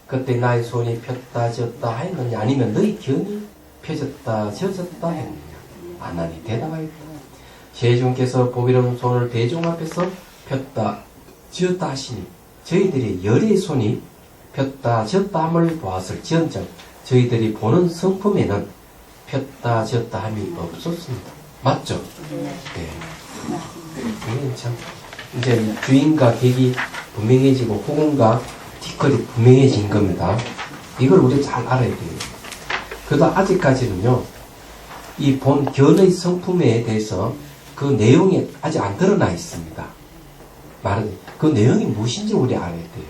그때 나의 손이 폈다 졌다 하였느냐 아니면 너의 견이 펴졌다 져졌다 했느냐. 아나니 대답하였다. 세존께서 보비로운 손을 대중 앞에서 폈다 지었다 하시니 저희들이 열의 손이 폈다 졌다 함을 보았을 지언정 저희들이 보는 성품에는 폈다 지었다 함이 없었습니다. 맞죠? 네. 이게 참 이제 주인과 객이 분명해지고 호응과 뒷거리 분명해진 겁니다. 이걸 우리 잘 알아야 돼요. 그래도 아직까지는요, 이 본 견의 성품에 대해서 그 내용이 아직 안 드러나 있습니다. 말은 그 내용이 무엇인지 우리 알아야 돼요.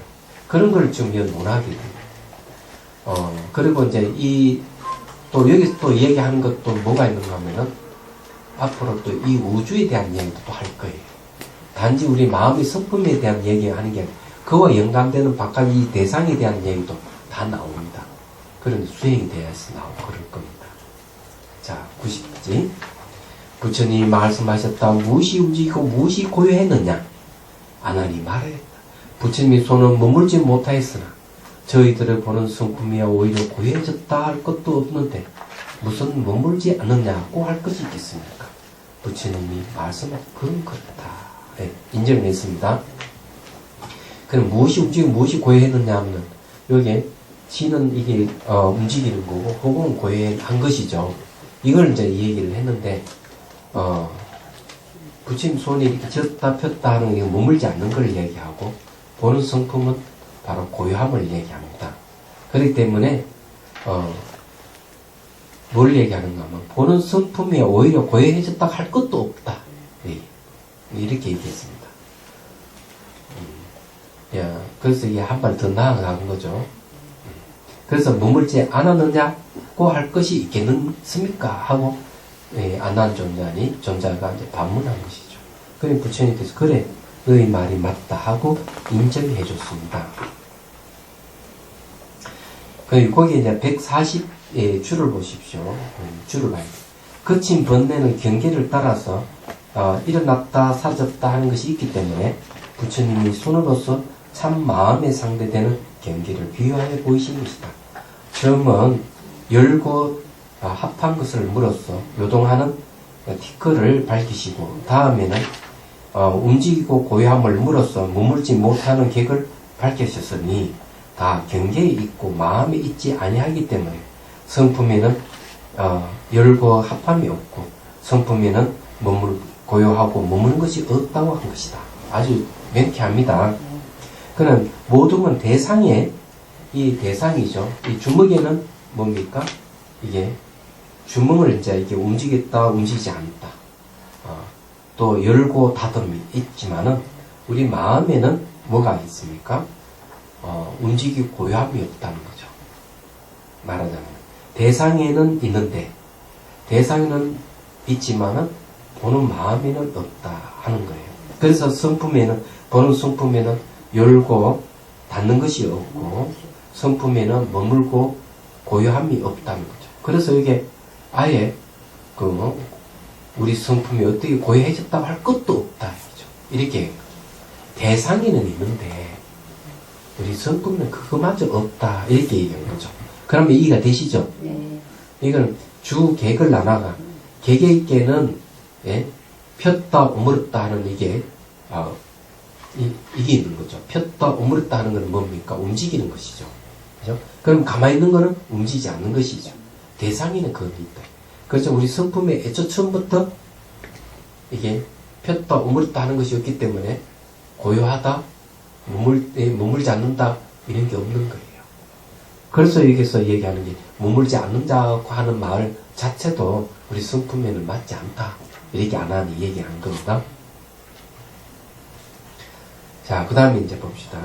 그런 걸 좀 못 하게 돼요. 그리고 이제 또 여기서 또 얘기하는 것도 뭐가 있는가 하면은 앞으로 또 이 우주에 대한 이야기도 또 할 거예요. 단지 우리 마음의 성품에 대한 얘기하는 게 아니라 그와 연관되는 바깥 이 대상에 대한 얘기도 다 나옵니다. 그런 수행이 되어서 나오고 그럴 겁니다. 자, 90지. 부처님이 말씀하셨다. 무엇이 움직이고 무엇이 고요했느냐? 아나니 말하였다. 부처님이 손은 머물지 못하였으나 저희들을 보는 성품이야 오히려 고요해졌다 할 것도 없는데 무슨 머물지 않느냐고 할 것이 있겠습니까? 부처님이 말씀한 그건 그렇다. 네, 인정했습니다. 그럼 무엇이 움직이고 무엇이 고요했느냐 하면 여기에 지는 이게 움직이는 거고 혹은 고요한 것이죠. 이걸 이제 얘기를 했는데 부처님 손이 이렇게 졌다 폈다 하는 게 머물지 않는 걸 얘기하고 보는 성품은 바로 고요함을 얘기합니다. 그렇기 때문에 뭘 얘기하는가 하면 보는 성품이 오히려 고요해졌다 할 것도 없다. 네. 이렇게 얘기했습니다. 그래서 이게 한 발 더 나아가는 거죠. 그래서 머물지 않았느냐고 할 것이 있겠습니까? 하고 안한 존자니 존자가 이제 반문한 것이죠. 그래 부처님께서 그래 너희 말이 맞다 하고 인정해 줬습니다. 거기 이제 140의 줄을 보십시오. 줄을 봐야 돼요. 거친 번뇌는 경계를 따라서 일어났다 사졌다 하는 것이 있기 때문에 부처님이 손으로서 참 마음에 상대되는 경계를 비유하여 보이신 것이다. 처음은 열고 합한 것을 물어서 요동하는 티끌을 밝히시고 다음에는 움직이고 고요함을 물어서 머물지 못하는 객을 밝히셨으니 다 경계에 있고 마음에 있지 아니하기 때문에 성품에는 열고 합함이 없고 성품에는 고요하고 머무는 것이 없다고 한 것이다. 아주 명쾌합니다. 그는 모든 건 대상에 이 대상이죠. 이 주먹에는 뭡니까? 이게 주먹을 이제 이렇게 움직였다 움직이지 않았다. 또 열고 닫음이 있지만은 우리 마음에는 뭐가 있습니까? 움직이고 고요함이 없다는 거죠. 말하자면 대상에는 있는데 대상에는 있지만은 보는 마음에는 없다 하는 거예요. 그래서 성품에는 보는 성품에는 열고 닫는 것이 없고 성품에는 머물고 고요함이 없다는 거죠. 그래서 이게 아예 우리 성품이 어떻게 고요해졌다고 할 것도 없다 이죠. 이렇게 대상에는 있는데 우리 성품은 그거마저 없다 이렇게 얘기하는 거죠. 그러면 이해가 되시죠? 네. 이건 주 객을 나눠가 객에 있게는 폈다 오므렸다 하는 이게 이게 있는 거죠. 폈다 오므렸다 하는 건 뭡니까? 움직이는 것이죠. 그죠? 그럼 가만히 있는 거는 움직이지 않는 것이죠. 대상에는 그것이 있다. 그렇죠. 우리 성품에 애초 처음부터 이게 폈다 오므렸다 하는 것이 없기 때문에 고요하다, 머물지 않는다 이런 게 없는 거예요. 그래서 여기서 얘기하는 게 머물지 않는다고 하는 말 자체도 우리 성품에는 맞지 않다. 이렇게 안 하니 얘기하는 겁니다. 자, 그 다음에 이제 봅시다.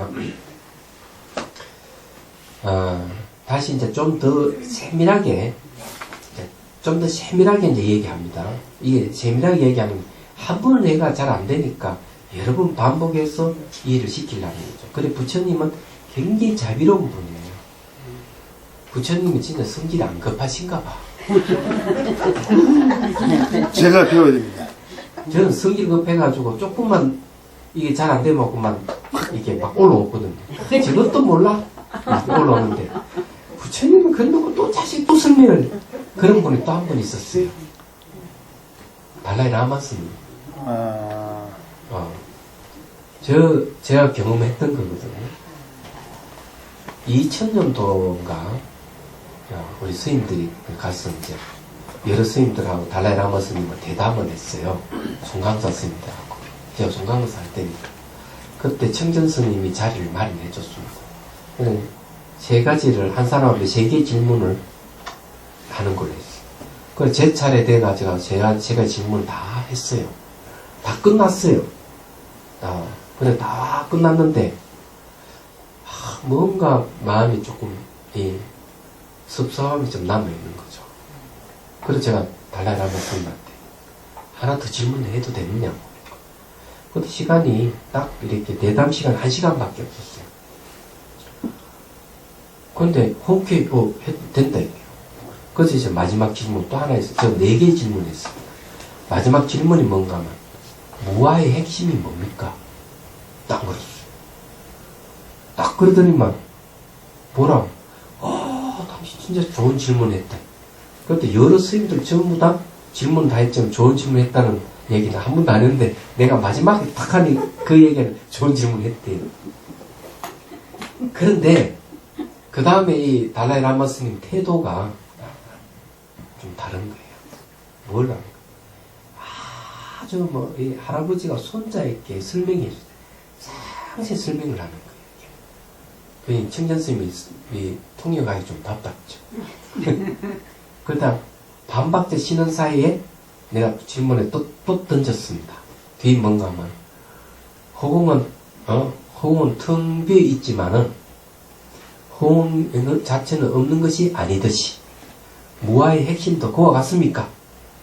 다시 이제 좀 더 세밀하게 이제 얘기합니다. 이게 세밀하게 얘기하는 한 번은 얘가 잘 안 되니까 여러 번 반복해서 이해를 시키려는 거죠. 그래 부처님은 굉장히 자비로운 분이에요. 부처님이 진짜 성질이 안 급하신가 봐. 제가 배워야 됩니다. 저는 성질 급해가지고 조금만 이게 잘 안 되면 그만 이게 막 올라오거든요. 저것도 몰라? 이렇게 올라오는데 부처님은 그러고 또 다시 또 설명을 그런 분이 또 한 분 있었어요. 달라이 라마 스님. 제가 경험했던 거거든요. 2000년도인가 우리 스님들이 가서 이제 여러 스님들하고 달라이 라마 스님을 대담을 했어요. 송강사 스님들하고. 제가 송강사 할 때니까. 그때 청전 스님이 자리를 마련해 줬습니다. 세 가지를 한 사람한테 3개 질문을 하는 걸로 했어요. 그래서 제 차례 돼가지고 제가 질문을 다 했어요. 다 끝났어요. 근데 다 끝났는데 뭔가 마음이 조금 섭섭함이 좀 남아있는 거죠. 그래서 제가 달라라마 스님한테 하나 더 질문해도 되느냐고. 그때 시간이 딱 이렇게 대담 시간 1시간밖에 없었어요. 근데 흔쾌히 해도 된다 이게요. 그래서 이제 마지막 질문 또 하나 있어요. 저 4개 질문했어요. 마지막 질문이 뭔가 하면 무아의 핵심이 뭡니까? 딱 그랬어요. 딱 그러더니만 뭐라 당신 진짜 좋은 질문했다. 그때 여러 스님들 전부 다 질문 다 했지만 좋은 질문 했다는 얘기는 한 번도 안 했는데 내가 마지막에 딱 하니 그 얘기는 좋은 질문 했대요. 그런데 그 다음에 이 달라이라마 스님 태도가 좀 다른 거예요. 뭘 하는 거예요? 아주 이 할아버지가 손자에게 설명해 주세요. 상세히 설명을 하는 거예요. 그 청전스님이 통역하기 좀 답답죠. 그러다 반박자 쉬는 사이에 내가 질문에 또 던졌습니다. 뒤에 뭔가 하면 허공은 텅 비어 있지만은 허공 자체는 없는 것이 아니듯이 무아의 핵심도 그와 같습니까?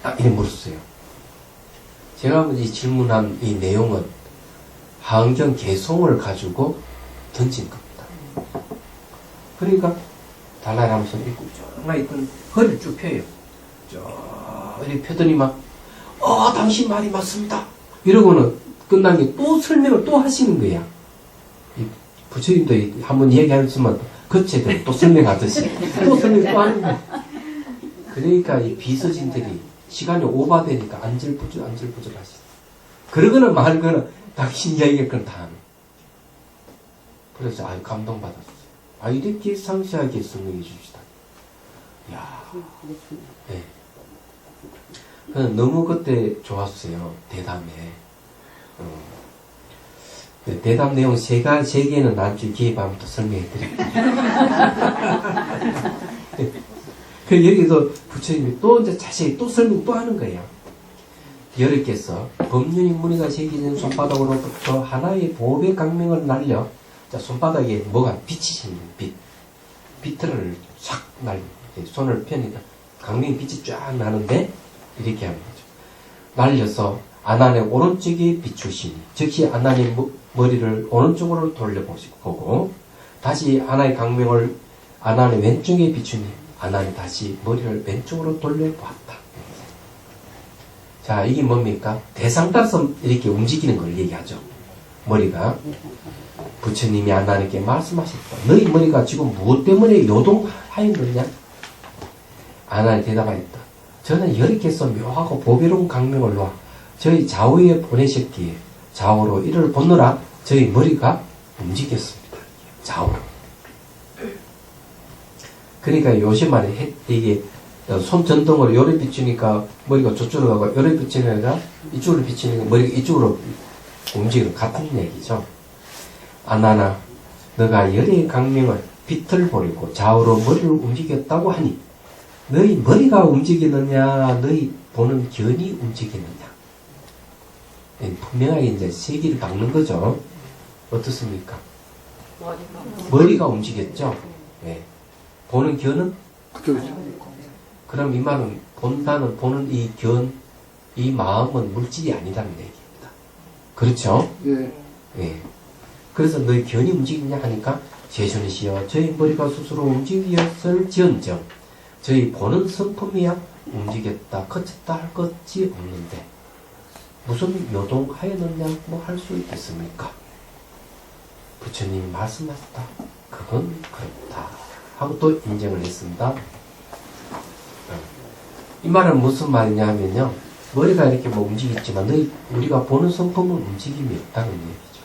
딱 이렇게 물었어요. 제가 이 질문한 이 내용은 하은경 개송을 가지고 던진 겁니다. 그러니까 달라이라마 스님이 쭉 있던 허리를 쭉 펴요. 쭉 이렇게 펴더니만 당신 말이 맞습니다. 이러고는 끝난 게 또 설명을 또 하시는 거야. 이 부처님도 한번 얘기하셨으면 거체대로 또 설명하듯이 또 설명 또 하는 거야. 그러니까 이 비서진들이 시간이 오버되니까 안절부절 하시. 그러거나 말거나 당신 이야기할 건 다 하는. 그래서 감동받았어요. 이렇게 상세하게 설명해 주시다. 이야. 네. 너무 그때 좋았어요. 대담에. 대담 내용 3개는 나중에 기회 되면 또 설명해 드릴게요. 여기서 부처님이 또 이제 자세히 또 설명 또 하는 거예요. 여러께서 법륜이 무늬가 새겨진 손바닥으로부터 하나의 보배 강명을 날려, 자, 손바닥에 뭐가 빛이 생긴 빛을 싹 날려, 손을 펴니까 강명의 빛이 쫙 나는데 이렇게 하는 거죠. 날려서 아난의 오른쪽에 비추시니, 즉시 아난의 머리를 오른쪽으로 돌려보고 다시 아난의 강명을 아난의 왼쪽에 비추니 아난이 다시 머리를 왼쪽으로 돌려보았다. 자, 이게 뭡니까? 대상 따라서 이렇게 움직이는 걸 얘기하죠. 머리가. 부처님이 아난에게 말씀하셨다. 너희 머리가 지금 무엇 때문에 요동하였느냐? 아난이 대답하였다. 저는 여러께서 묘하고 보배로운 강명을 놓아 저희 좌우에 보내셨기에 좌우로 이를 보느라 저희 머리가 움직였습니다. 좌우로. 그러니까 요즘만에 이게 손전등으로 요래 비추니까 머리가 저쪽으로 가고 요래 비추니까 이쪽으로 비추니까 머리가 이쪽으로 움직이는 같은 얘기죠. 아나나 너가 열의 강명을 빛을 보내고 좌우로 머리를 움직였다고 하니 너희 머리가 움직이느냐 너희 보는 견이 움직이느냐. 분명하게 이제 세기를 박는 거죠. 어떻습니까? 머리가 움직였죠. 네. 보는 견은? 그럼 이 말은 보는 이 견, 이 마음은 물질이 아니라는 얘기입니다. 그렇죠? 예. 예. 그래서 너희 견이 움직이냐 하니까 제주니시여 저희 머리가 스스로 움직였을지언정 저희 보는 성품이야 움직였다 커졌다 할 것이 없는데 무슨 요동하였느냐 뭐 할 수 있겠습니까? 부처님이 말씀하셨다. 그건 그렇다. 하고 또 인정을 했습니다. 이 말은 무슨 말이냐 하면요. 머리가 이렇게 뭐 움직이지만 우리가 보는 성품은 움직임이 없다는 얘기죠.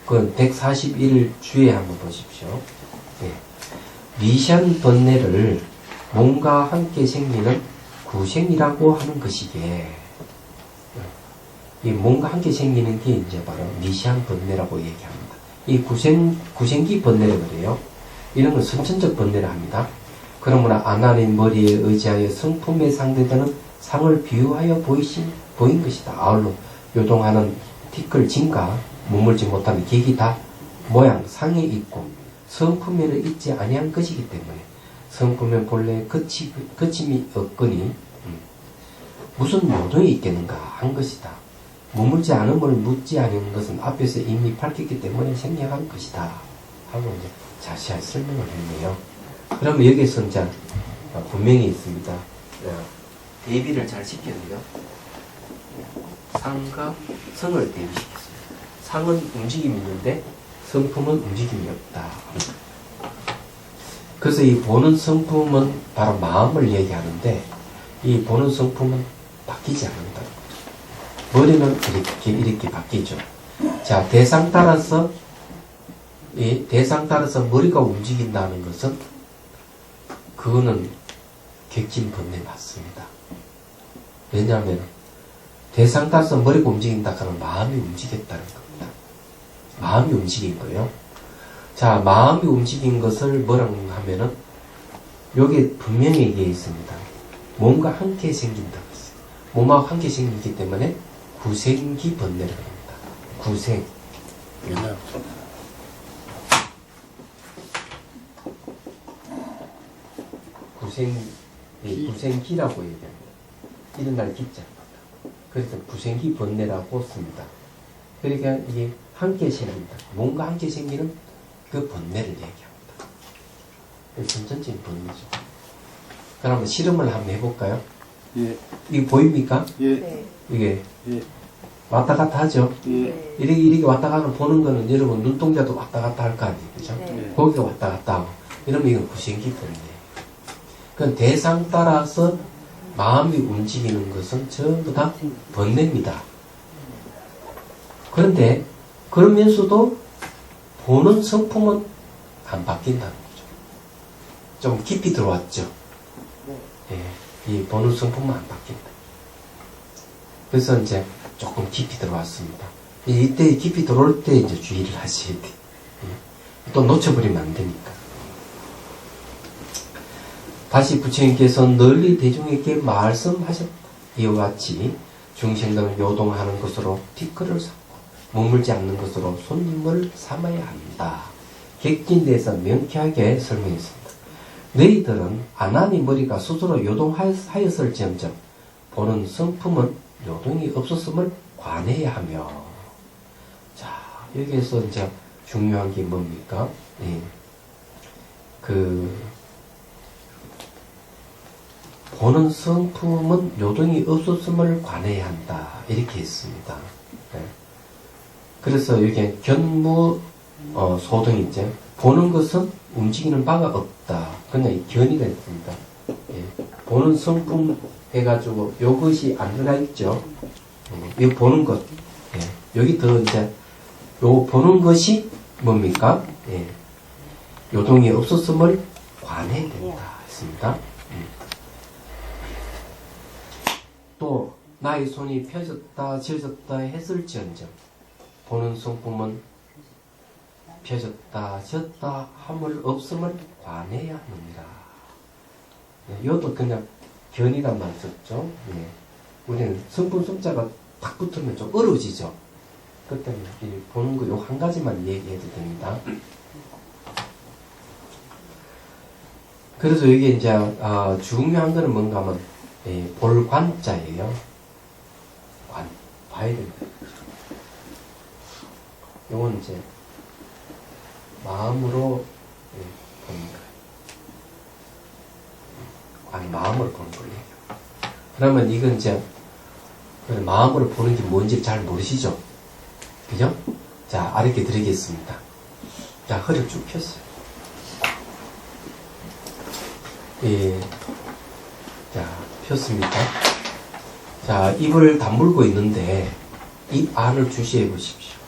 그건 141주에 한번 보십시오. 네. 미션 번뇌를 몸과 함께 생기는 구생이라고 하는 것이게 이 몸과 함께 생기는 게 이제 바로 미션 번뇌라고 얘기합니다. 이 구생기 번뇌를 그래요. 이런 건 선천적 번뇌를 합니다. 그러므로 아나님 머리에 의지하여 성품에 상대되는 상을 비유하여 보인 것이다. 아울러 요동하는 티끌, 진가, 머물지 못하는 객이 다 모양, 상에 있고 성품에는 있지 아니한 것이기 때문에 성품에 본래 거침이 없거니 무슨 요동이 있겠는가 한 것이다. 머물지 않음을 묻지 않은 것은 앞에서 이미 밝혔기 때문에 생략한 것이다. 하고 이제 자세히 설명을 했네요. 그러면 여기서 이제 분명히 있습니다. 대비를 잘 시켰네요. 상과 성을 대비시켰어요. 상은 움직임이 있는데 성품은 움직임이 없다. 그래서 이 보는 성품은 바로 마음을 얘기하는데 이 보는 성품은 바뀌지 않는다는 거죠. 머리는 이렇게 바뀌죠. 자, 대상 따라서 머리가 움직인다는 것은 그거는 객진 번뇌 맞습니다. 왜냐하면 대상 따라서 머리가 움직인다 하면 마음이 움직였다는 겁니다. 마음이 움직인 거예요. 자, 마음이 움직인 것을 뭐라고 하면은 여기 분명히 얘기해 있습니다. 몸과 함께 생긴다고 했어요. 몸하고 함께 생기기 때문에 구생기 번뇌를 합니다. 구생. 구생기라고 얘기합니다. 일어날 기자. 그래서 구생기 번뇌라고 씁니다. 그러니까 이게 함께 생긴다. 몸과 함께 생기는 그 번뇌를 얘기합니다. 점전적인 번뇌죠. 그럼 실험을 한번 해볼까요? 예. 이게 보입니까? 예. 네. 이게 예. 왔다 갔다 하죠? 예. 이렇게 왔다 가는 보는 거는 여러분 눈동자도 왔다 갔다 할 거 아니에요. 그죠? 네. 거기가 왔다 갔다 하고. 이러면 이건 구생기 번뇌. 그 대상 따라서 마음이 움직이는 것은 전부 다 번뇌입니다. 그런데 그러면서도 보는 성품은 안 바뀐다는 거죠. 좀 깊이 들어왔죠. 예, 이 보는 성품은 안 바뀐다. 그래서 이제 조금 깊이 들어왔습니다. 이때 깊이 들어올 때 이제 주의를 하셔야 돼. 예. 또 놓쳐버리면 안 되니까. 다시 부처님께서 널리 대중에게 말씀하셨다. 이와 같이 중생들은 요동하는 것으로 티끌을 삼고 머물지 않는 것으로 손님을 삼아야 한다. 객진대에서 명쾌하게 설명했습니다. 너희들은 아나니 머리가 스스로 요동하였을지언정 보는 성품은 요동이 없었음을 관해야 하며. 자, 여기에서 이제 중요한 게 뭡니까? 예. 보는 성품은 요동이 없었음을 관해야 한다. 이렇게 했습니다. 네. 그래서 여기 견무 소등이 있죠. 보는 것은 움직이는 바가 없다. 그냥 이 견이가 있습니다. 예. 보는 성품 해가지고 요것이 안 들어가 있죠. 이 보는 것. 예. 여기 더 이제 요 보는 것이 뭡니까? 예. 요동이 없었음을 관해야 된다. 했습니다. 또 나의 손이 펴졌다 젖었다 했을지언정 보는 성품은 펴졌다 젖다 함을 없음을 관해야 하느니라. 네, 이것도 그냥 견이란 말 썼죠. 네. 우리는 성품 성자가 딱 붙으면 좀 어려워지죠. 그때 보는 거 요 한 가지만 얘기해도 됩니다. 그래서 여기 이제 중요한 거는 뭔가 하면 볼 관자예요. 봐야 됩니다. 이건 이제 마음으로 보는 거예요. 마음으로 보는 거예요. 그러면 이건 이제 마음으로 보는 게 뭔지 잘 모르시죠? 그죠? 자, 알게 드리겠습니다. 자, 허리 쭉 폈어요. 예. 자, 폈습니까? 자, 입을 다물고 있는데 입 안을 주시해 보십시오.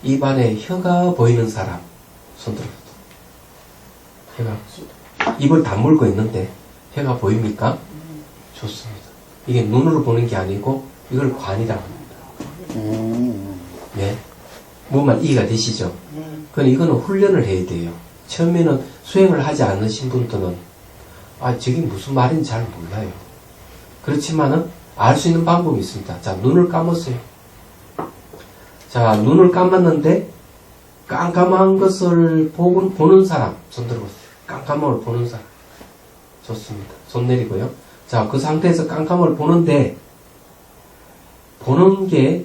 입 안에 혀가 보이는 사람 손 들어보세요. 혀가 입을 다물고 있는데 혀가 보입니까? 좋습니다. 이게 눈으로 보는 게 아니고 이걸 관이라고 합니다. 네. 뭐만 이해가 되시죠? 그럼 이거는 훈련을 해야 돼요. 처음에는 수행을 하지 않으신 분들은 저게 무슨 말인지 잘 몰라요. 그렇지만은 알 수 있는 방법이 있습니다. 자, 눈을 감았어요. 자, 눈을 감았는데 깜깜한 것을 보는 사람 손 들어보세요. 깜깜한 걸 보는 사람. 좋습니다. 손 내리고요. 자, 그 상태에서 깜깜을 보는데 보는 게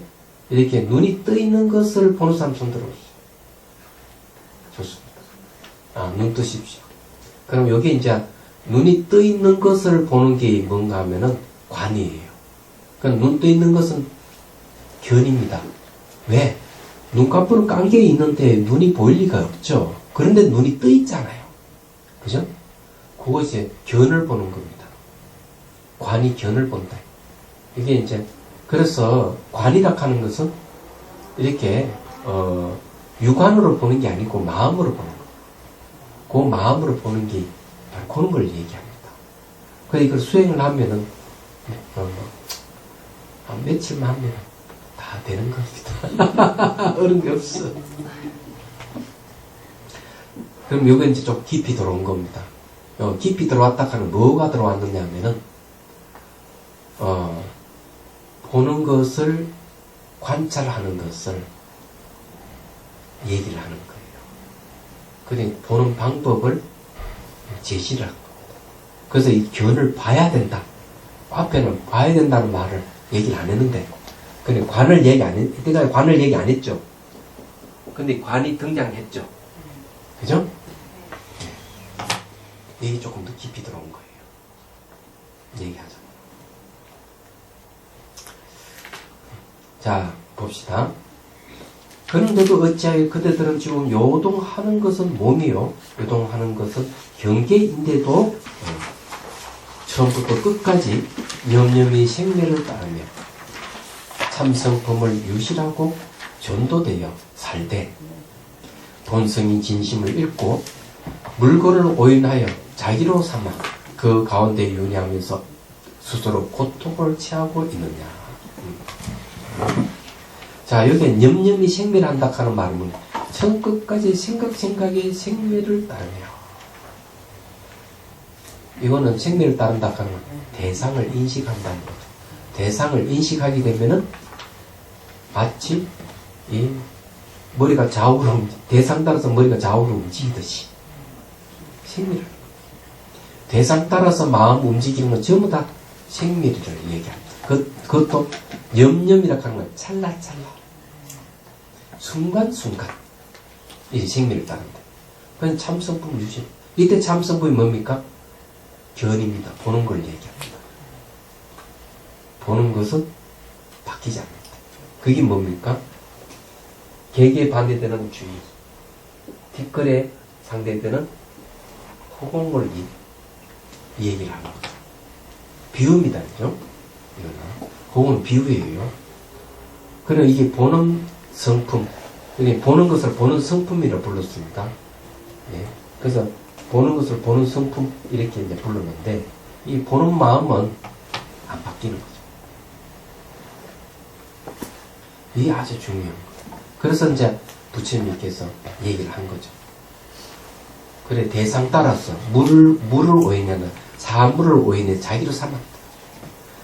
이렇게 눈이 떠 있는 것을 보는 사람 손 들어보세요. 좋습니다. 눈 뜨십시오. 그럼 여기 이제 눈이 떠 있는 것을 보는 게 뭔가 하면은 관이에요. 그럼 눈 떠 있는 것은 견입니다. 왜? 눈꺼풀은 깐게 있는데 눈이 보일 리가 없죠. 그런데 눈이 떠 있잖아요. 그죠? 그것이 견을 보는 겁니다. 관이 견을 본다. 이게 이제 그래서 관이라 하는 것은 이렇게 육안으로 보는 게 아니고 마음으로 보는 거예요. 그 마음으로 보는 게 바로 그런 걸 얘기합니다. 그래서 이걸 수행을 하면은 한 며칠만 하면 다 되는 겁니다. 어려운 게 없어. 그럼 요거 이제 좀 깊이 들어온 겁니다. 깊이 들어왔다 하면 뭐가 들어왔느냐 하면은 보는 것을 관찰하는 것을 얘기를 하는 거예요. 그러니까 보는 방법을 제시를 한 겁니다. 그래서 이 견을 봐야 된다. 앞에는 봐야 된다는 말을 얘기를 안 했는데, 근데 관을 얘기 안 했, 이때까지 관을 얘기 안 했죠. 근데 관이 등장했죠. 그죠? 네. 얘기 조금 더 깊이 들어온 거예요. 얘기하자. 자, 봅시다. 그런데도 어찌하여 그대들은 지금 요동하는 것은 몸이요. 요동하는 것은 경계인데도 처음부터 끝까지 염염이 생매를 따르며 참성품을 유실하고 전도되어 살되 본성이 진심을 잃고 물건을 오인하여 자기로 삼아 그 가운데 윤회하면서 스스로 고통을 취하고 있느냐. 자, 여기에 염염이 생매를 한다 하는 말은 처음 끝까지 생각의 생매를 따르며, 이거는 생매를 따른다 하는 대상을 인식한다는 거죠. 대상을 인식하게 되면은 마치 이 머리가 좌우로 대상 따라서 머리가 좌우로 움직이듯이 생미를, 대상 따라서 마음 움직이는 건 전부 다 생미를 얘기합니다. 그것도 염염이라고 하는 건 찰나찰나 순간순간 이 생미를 따른다. 그건 참성품 유지. 이때 참성품이 뭡니까? 견입니다. 보는 걸 얘기합니다. 보는 것은 바뀌지 않는다. 그게 뭡니까? 계기에 반대되는 주의, 뒷거래 상대되는 허공을 이 얘기를 하는 거죠. 비유입니다. 그죠? 이거는. 그거는 비유예요. 그럼 이게 보는 성품, 이게 보는 것을 보는 성품이라 불렀습니다. 예. 그래서 보는 것을 보는 성품, 이렇게 이제 불렀는데, 이 보는 마음은 안 바뀌는 거죠. 이게 아주 중요한 거예요. 그래서 이제 부처님께서 얘기를 한 거죠. 그래, 대상 따라서 물을 오인하는 사물을 오인해 자기로 삼았다.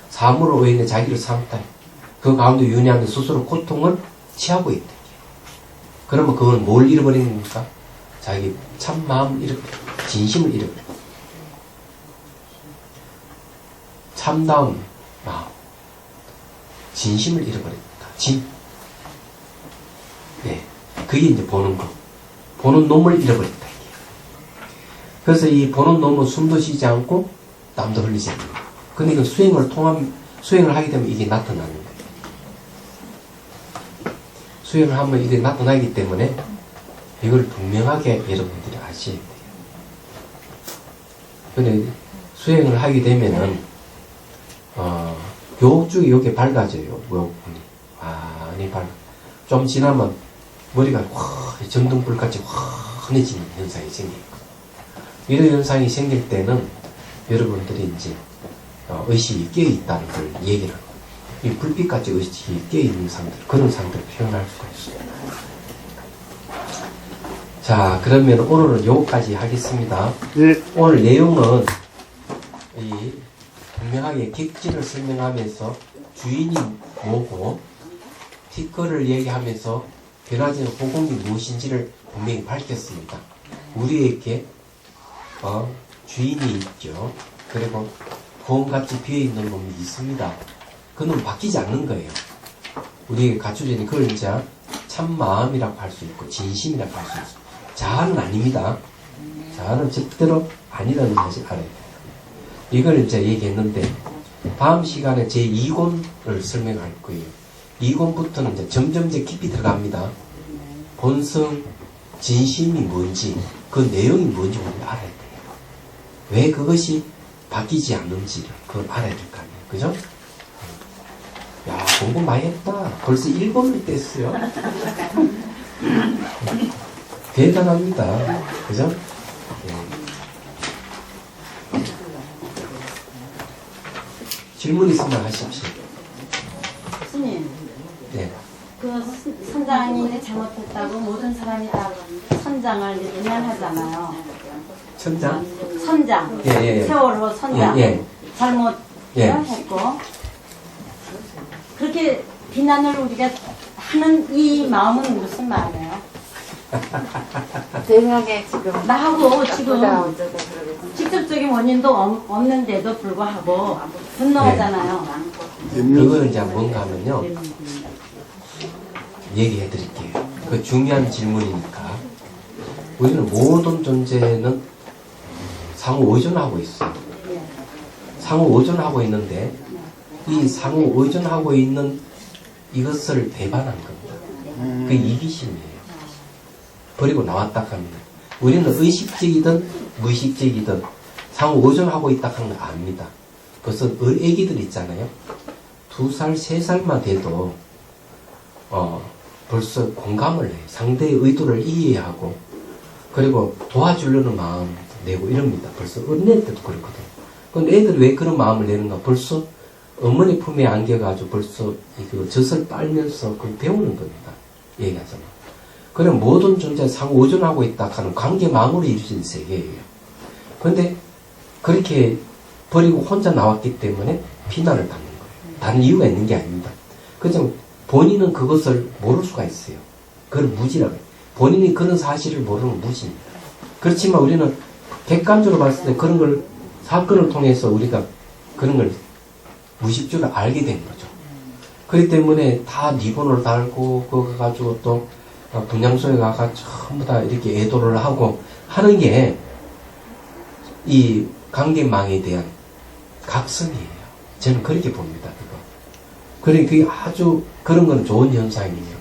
사물을 오인해 자기로 삼았다. 그 가운데 윤회하는 스스로 고통을 취하고 있다. 그러면 그건 뭘 잃어버리는 겁니까? 자기 참 마음을 잃어버려. 진심을 잃어버려. 참다운 마음. 진심을 잃어버린다. 네. 그게 이제 보는 거. 보는 놈을 잃어버린다. 이게. 그래서 이 보는 놈은 숨도 쉬지 않고 땀도 흘리지 않는 거. 근데 이건 수행을 하게 되면 이게 나타나는 거예요. 수행을 하면 이게 나타나기 때문에 이걸 분명하게 여러분들이 아셔야 돼요. 근데 수행을 하게 되면은, 요쪽이 요게 밝아져요. 요분이. 많이 밝아. 좀 지나면 머리가 전등불같이 환해지는 현상이 생기고. 이런 현상이 생길 때는 여러분들이 이제, 의식이 깨어있다는 걸 얘기를 하고, 이 불빛같이 의식이 깨어있는 상태, 그런 상태를 표현할 수가 있습니다. 자, 그러면 오늘은 요거까지 하겠습니다. 예. 오늘 내용은 이 분명하게 객지를 설명하면서 주인이 뭐고 티끌을 얘기하면서 변화되는 호공이 무엇인지를 분명히 밝혔습니다. 우리에게 주인이 있죠. 그리고 구원같이 비어있는 놈이 있습니다. 그 놈은 바뀌지 않는 거예요. 우리에게 갖춰져 있는 그걸 이제 참 마음이라고 할 수 있고 진심이라고 할 수 있어요. 자아는 아닙니다. 자아는 절대로 아니라는 사실 알아야 돼요. 이걸 이제 얘기했는데 다음 시간에 제 2권을 설명할 거예요. 2권부터는 이제 점점 이제 깊이 들어갑니다. 본성, 진심이 뭔지, 그 내용이 뭔지 우리가 알아야 돼요. 왜 그것이 바뀌지 않는지를 그걸 알아야 될 거 아니에요. 그죠? 야, 공부 많이 했다. 벌써 1권을 뗐어요. 대단합니다. 그죠? 질문 있으면 하십시오. 스님, 네. 그 선장이 잘못했다고 모든 사람이 다 선장을 외면하잖아요. 천장? 선장, 예. 세월호 선장 예. 잘못 예. 했고 그렇게 비난을 우리가 하는 이 마음은 무슨 마음이에요? 대형의 지금 나하고 지금 나보다 어쩌고 그러고 직접적인 원인도 없는데도 불구하고 분노하잖아요. 그거는 이제 뭔가 하면요. 얘기해 드릴게요. 그 중요한 질문이니까. 우리는 모든 존재는 상호 의존하고 있어요. 상호 의존하고 있는데, 이 상호 의존하고 있는 이것을 배반한 겁니다. 그 이기심이에요. 버리고 나왔다 합니다. 우리는 의식적이든 무의식적이든 상호 의존하고 있다 하는 걸 압니다. 그것은 애기들 있잖아요. 2살, 3살만 돼도 벌써 공감을 해요. 상대의 의도를 이해하고 그리고 도와주려는 마음 내고 이럽니다. 벌써 어린애 때도 그렇거든요. 근데 애들이 왜 그런 마음을 내는가? 벌써 어머니 품에 안겨가지고 벌써 그 젖을 빨면서 그걸 배우는 겁니다. 얘기하자면. 그럼 모든 존재 상호 의존하고 있다 하는 관계망으로 이루어진 세계예요. 근데 그렇게 버리고 혼자 나왔기 때문에 비난을 받는 거예요. 다른 이유가 있는 게 아닙니다. 그죠? 본인은 그것을 모를 수가 있어요. 그걸 무지라고 해요. 본인이 그런 사실을 모르는 무지입니다. 그렇지만 우리는 객관적으로 봤을 때 그런 걸 사건을 통해서 우리가 그런 걸 무의식적으로 알게 된 거죠. 그렇기 때문에 다 리본을 달고 그거 가지고 또 분향소에 가서 전부 다 이렇게 애도를 하고 하는 게 이 관계망에 대한 각성이에요. 저는 그렇게 봅니다. 그래, 그게 아주 그런 건 좋은 현상이에요.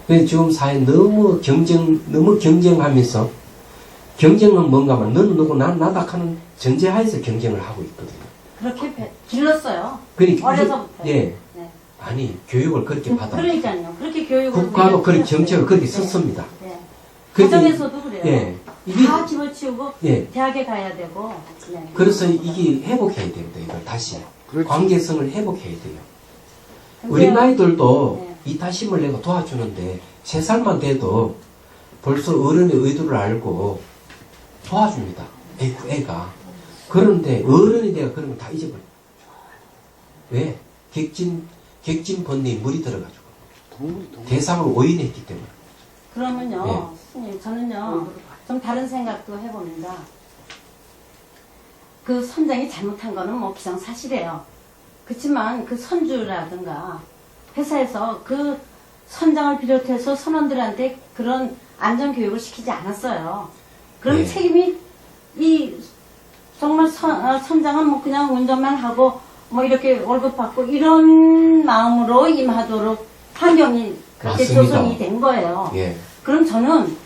근데 지금 사회 너무 경쟁하면서 경쟁은 뭔가 하면 너는 누구 난 나다 하는 전제하에서 경쟁을 하고 있거든요. 그렇게 길렀어요. 그러니까 어려서부터. 예. 네. 아니 교육을 그렇게 받아. 그러니까요. 그렇게 교육을 국가도 그렇게 우리가 정책을 그렇게 네. 썼습니다. 네. 그렇게- 가정에서도 그래요. 예. 다 집어치우고 예. 대학에 가야 되고. 네. 그래서 이게 회복해야 됩니다. 이걸 다시 그렇죠. 관계성을 회복해야 돼요. 근데- 어린아이들도 네. 이타심을 내가 도와주는데 3살만 돼도 벌써 어른의 의도를 알고 도와줍니다. 애가. 그런데 어른이 내가 그런 걸 다 잊어버려요. 왜? 객진 번뇌에 물이 들어가지고 대상으로 오인했기 때문에. 그러면요, 스님, 저는요, 좀 다른 생각도 해봅니다. 그 선장이 잘못한 거는 뭐 기정사실이에요. 그렇지만 그 선주라든가 회사에서 그 선장을 비롯해서 선원들한테 그런 안전교육을 시키지 않았어요. 그런 네. 책임이 정말 선장은 뭐 그냥 운전만 하고 뭐 이렇게 월급 받고 이런 마음으로 임하도록 환경이 그렇게 맞습니다. 조성이 된 거예요. 예. 그럼 저는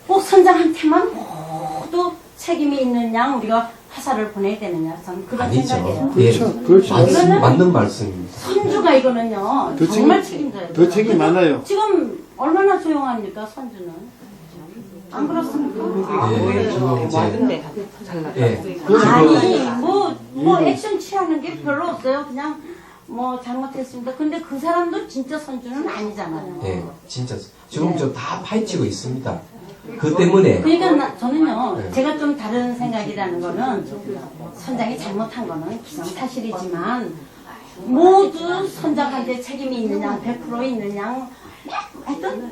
꼭 선장한테만 모두 책임이 있는 양 우리가 회사를 보내야 되느냐 저는 그런 아니죠. 생각이에요. 예. 그렇죠. 그렇죠. 이거는- 맞는 말씀입니다. 선주가 이거는요 더 정말 책임져야 돼요. 더 책임이 많아요. 지금 얼마나 조용합니까 선주는? 안 그렇습니까? 예, 지금 이제 예. 아니 뭐 액션 취하는 게 별로 없어요. 그냥 뭐 잘못했습니다. 근데 그 사람도 진짜 선주는 아니잖아요. 예, 진짜 지금 네. 저 다 파헤치고 있습니다. 그 때문에 그러니까 저는요, 네. 제가 좀 다른 생각이라는 거는 선장이 잘못한 거는 기정사실이지만 모두 선장한테 책임이 있느냐, 100% 있느냐, 하여튼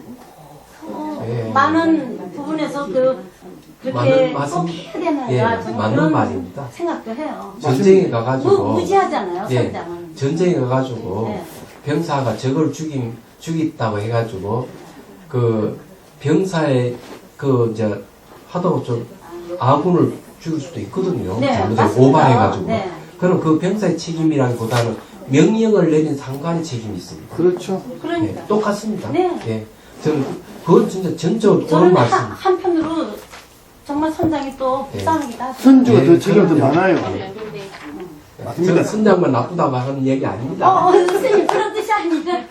예. 많은 부분에서 그렇게 꼭 해야 되는가 예, 저는 맞는 그런 말입니다. 생각도 해요. 전쟁에 가가지고 무지하잖아요, 예, 선장은. 전쟁에 가가지고 네. 병사가 적을 죽였다고 해가지고 그 병사의 그 이제 하다고 좀 아군을 죽일 수도 있거든요. 네, 잘못해서 맞습니다. 오발해가지고. 네. 그럼 그 병사의 책임이라기보다는 명령을 내린 상관의 책임이 있습니다. 그렇죠. 그러니까. 예, 똑같습니다. 네. 예, 저는 그건 진짜 전적으로 옳은 저는 말씀. 한편으로 정말 선장이 또 네. 불쌍하기도 하죠. 선주가 예, 더 책임이 더 그럼요. 많아요. 저는 맞습니다. 선장만 나쁘다고 하는 얘기 아닙니다. 선생님 그런 뜻이 아니라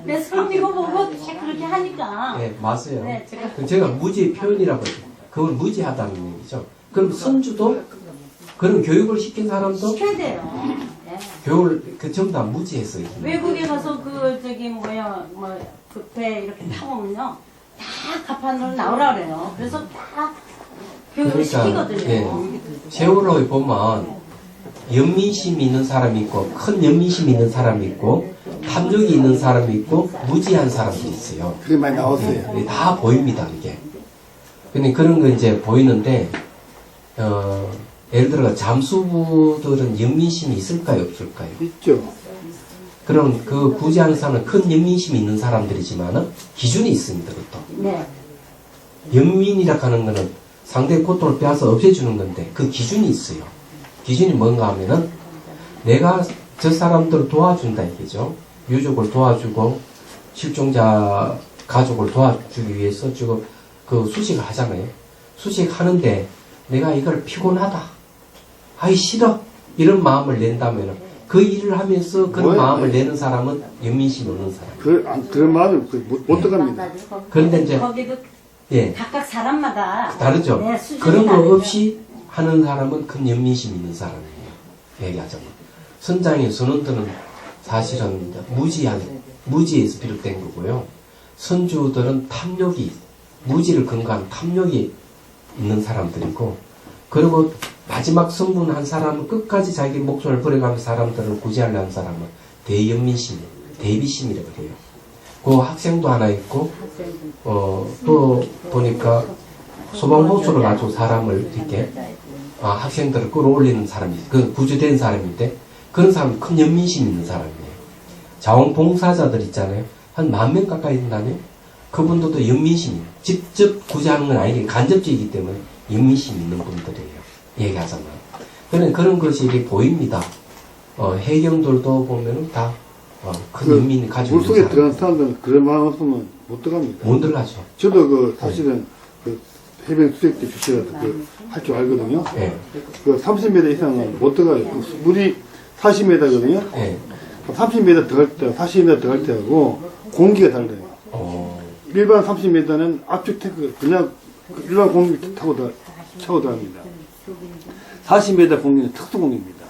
내 손 이거 보고 그렇게 하니까. 네, 맞아요. 네, 제가 무지의 표현이라고 해요. 그건 무지하다는 얘기죠. 그럼 선주도 그런 교육을 시킨 사람도 시켜야 돼요. 네. 교육을 전부 다 무지했어요. 외국에 가서 배 이렇게 타보면요 다 가판으로 나오라 그래요. 그래서 다 교육을 시키거든요. 예, 세월호에 보면 연민심이 있는 사람이 있고 큰 연민심이 있는 사람이 있고 탐욕이 있는 사람이 있고 무지한 사람들이 있어요. 그게 많이 나왔어요. 예, 다 보입니다, 이게. 근데 그런 거 이제 보이는데, 예를 들어 잠수부들은 연민심이 있을까요, 없을까요? 있죠. 그럼 그 부지하는 사람은 큰 연민심이 있는 사람들이지만은 기준이 있습니다, 그것도. 네. 연민이라 하는 거는 상대의 고통을 빼앗아 없애주는 건데 그 기준이 있어요. 기준이 뭔가 하면은 내가 저 사람들을 도와준다 이거죠. 유족을 도와주고 실종자 가족을 도와주기 위해서 지금 그 수식을 하잖아요. 수식하는데 내가 이걸 피곤하다. 아이 싫어. 이런 마음을 낸다면은 그 일을 하면서 그런 뭐예요? 마음을 내는 사람은 연민심이 없는 사람. 그런 마음을 못 들어갑니다. 그런데 이제 거기도 예. 각각 사람마다 다르죠. 네, 수준이 그런 거 다르죠. 없이 하는 사람은 큰 연민심 있는 사람이에요. 얘기하자면. 선장의 선원들은 사실은 무지에서 비롯된 거고요. 선주들은 탐욕이, 무지를 근거한 탐욕이 있는 사람들이고, 그리고 마지막 선분 한 사람은 끝까지 자기 목숨을 버려가는 사람들을 구제하려는 사람은 대연민심, 대비심이라고 그래요. 그 학생도 하나 있고, 또 보니까 소방호수를 가지고 사람을 이렇게, 학생들을 끌어올리는 사람이, 그 구조된 사람인데, 그런 사람은 큰 연민심 있는 사람이에요. 자원봉사자들 있잖아요. 한 10,000명 가까이 된다네요. 그분들도 연민심이에요. 직접 구제하는 건 아니기 간접적이기 때문에 연민심 있는 분들이에요. 얘기하자면. 그런 것이 이렇게 보입니다. 해경들도 보면은 다, 큰 연민을 가지고 있는 물속에 사람. 들어간 사람들은 그런 마음 없으면 못 들어갑니다. 못 들어가죠. 저도 사실은 해병 수색 때 주시라도 할 줄 알거든요. 예. 30m 이상은 못 들어가요. 물이 40m거든요. 예. 30m 들어갈 때, 40m 들어갈 때하고 공기가 달라요. 일반 30m는 압축 탱크, 그냥 일반 공기 차고 들어갑니다. 40m 공기는 특수 공기입니다.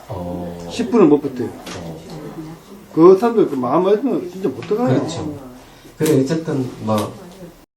10분은 못 버텨요. 그 사람들 그 마음 알면 진짜 못 들어가요. 그렇죠. 그래, 어쨌든,